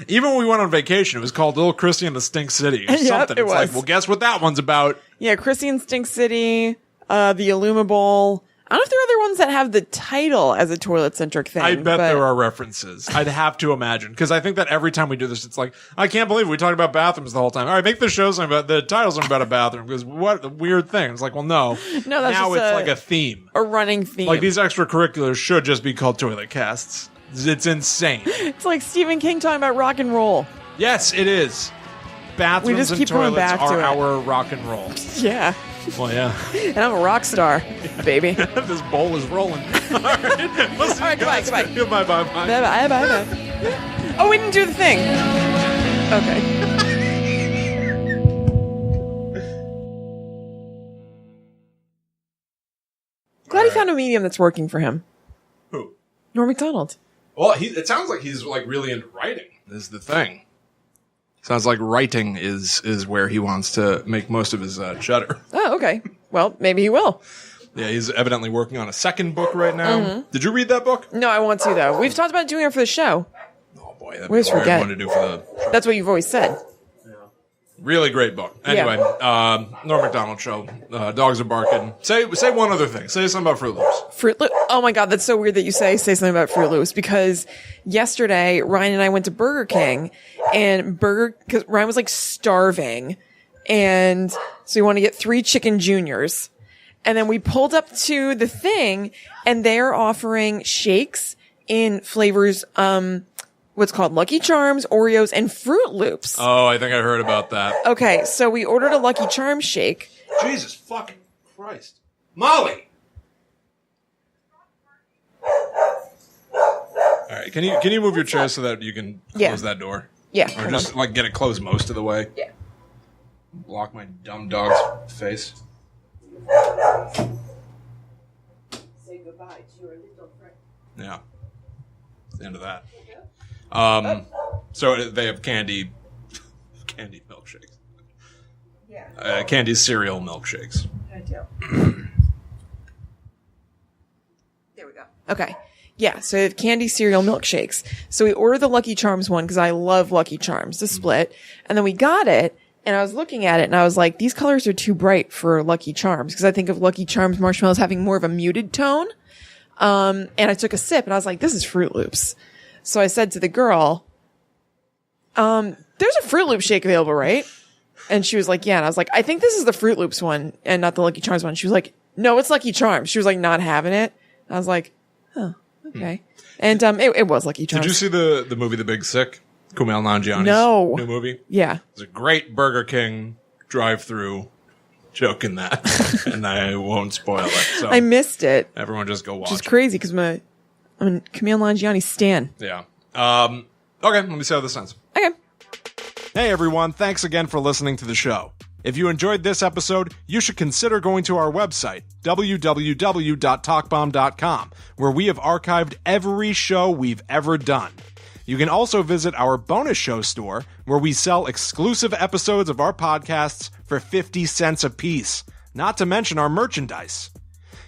Even when we went on vacation, it was called Little Christy and the Stink City or something. It It's was. like, well, guess what that one's about? Yeah, Chrissy and Stink City, the Illumable. I don't know if there are other ones that have the title as a toilet-centric thing. I bet there are references. I'd have to imagine. Because I think that every time we do this, it's like, I can't believe we talked about bathrooms the whole time. All right, make the show something about, the title's something about a bathroom. Because what a weird thing. It's like, well, no. No, that's now just it's like a theme. A running theme. Like these extracurriculars should just be called toilet casts. It's insane. It's like Stephen King talking about rock and roll. Yes, it is. Bathrooms We just and keep going toilets back to are it. our rock and roll. Yeah. Well, yeah. And I'm a rock star, baby. This bowl is rolling. All right. We'll see All right, you guys. goodbye. Goodbye, bye, bye. Bye, bye, bye, bye. Oh, we didn't do the thing. Okay. Glad he found a medium that's working for him. Who? Norm Macdonald. Well, it sounds like he's like really into writing. Is the thing. Sounds like writing is where he wants to make most of his cheddar. Oh, okay. Well, maybe he will. Yeah, he's evidently working on a second book right now. Did you read that book? No, I want to, though. We've talked about doing it for the show. Oh boy, that'd We be always a weird forget. one to do for the That's what you've always said. really great book. Anyway, Norm Macdonald show. Dogs are barking. Say one other thing. Say something about Fruit Loops. Fruit Loops. Oh my God, that's so weird that you say something about Fruit Loops, because yesterday Ryan and I went to Burger King, and because Ryan was like starving, and so he wanted to get 3 chicken juniors, and then we pulled up to the thing, and they're offering shakes in flavors, what's called Lucky Charms, Oreos, and Fruit Loops. Oh, I think I heard about that. Okay, so we ordered a Lucky Charms shake. Jesus fucking Christ. Molly! Alright, can you move your chair so that you can close that door? Yeah. Or just like get it closed most of the way? Yeah. Block my dumb dog's face. Say goodbye to your little friend. Yeah. That's the end of that. So they have candy milkshakes. Yeah. Candy cereal milkshakes. I do. There we go. Okay. Yeah, so they have candy cereal milkshakes. So we ordered the Lucky Charms one because I love Lucky Charms, the split. And then we got it, and I was looking at it, and I was like, these colors are too bright for Lucky Charms, because I think of Lucky Charms marshmallows having more of a muted tone. And I took a sip, and I was like, this is Fruit Loops. So I said to the girl, there's a Fruit Loop shake available, right? And she was like, yeah. And I was like, I think this is the Fruit Loops one and not the Lucky Charms one. She was like, no, it's Lucky Charms. She was like, not having it. I was like, oh, okay. And it was Lucky Charms. Did you see the movie The Big Sick? Kumail Nanjiani's No. new movie? Yeah. There's a great Burger King drive-through joke in that, and I won't spoil it. So I missed it. everyone just go watch Which is it. crazy because I'm a Kumail Nanjiani stan. Yeah. Okay, let me see how this sounds. Okay. Hey everyone, thanks again for listening to the show. If you enjoyed this episode, you should consider going to our website, www.talkbomb.com, where we have archived every show we've ever done. You can also visit our bonus show store, where we sell exclusive episodes of our podcasts for 50 cents a piece, not to mention our merchandise.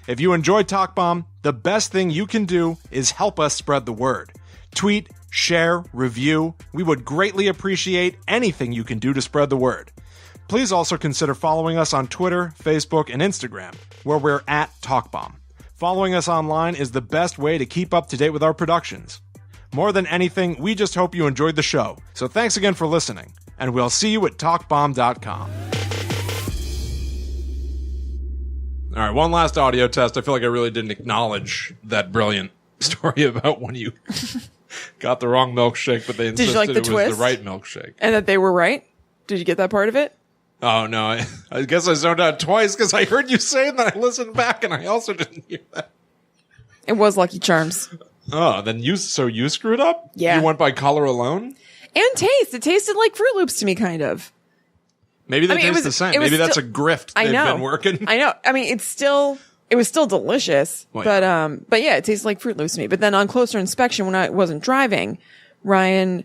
If you enjoyed Talk Bomb, the best thing you can do is help us spread the word. Tweet, share, review. We would greatly appreciate anything you can do to spread the word. Please also consider following us on Twitter, Facebook, and Instagram, where we're at TalkBomb. Following us online is the best way to keep up to date with our productions. More than anything, we just hope you enjoyed the show. So thanks again for listening, and we'll see you at TalkBomb.com. All right, one last audio test. I feel like I really didn't acknowledge that brilliant story about when you got the wrong milkshake, but they Did you insisted like the it was twist? the right milkshake. And that they were right? Did you get that part of it? Oh, no. I guess I zoned out twice because I heard you say it, and then I listened back, and I also didn't hear that. It was Lucky Charms. Oh, then you screwed up? Yeah. You went by color alone? And taste. It tasted like Fruit Loops to me, kind of. Maybe they I mean, taste it was- the same. it was Maybe that's a still- grift I they've know. been working. I know. I mean, it was still delicious, Well, but yeah, it tastes like Fruit Loops to me. But then on closer inspection, when I wasn't driving, I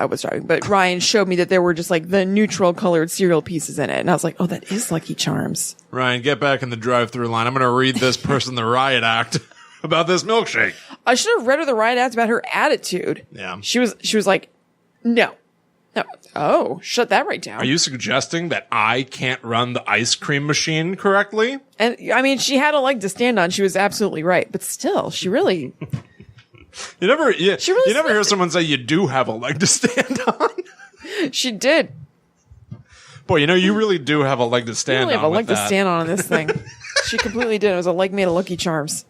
was driving, but Ryan showed me that there were just like the neutral colored cereal pieces in it. And I was like, oh, that is Lucky Charms. Ryan, get back in the drive-through line. I'm going to read this person the riot act. about this milkshake. I should have read her the right ads about her attitude. Yeah. She was like, no. Oh, shut that right down. Are you suggesting that I can't run the ice cream machine correctly? And I mean, she had a leg to stand on. She was absolutely right. But still, she really... You never really hear someone say you do have a leg to stand on. She did. Boy, you really do have a leg to stand on. You really have a leg with to that. stand on this thing. She completely did. It was a leg made of Lucky Charms.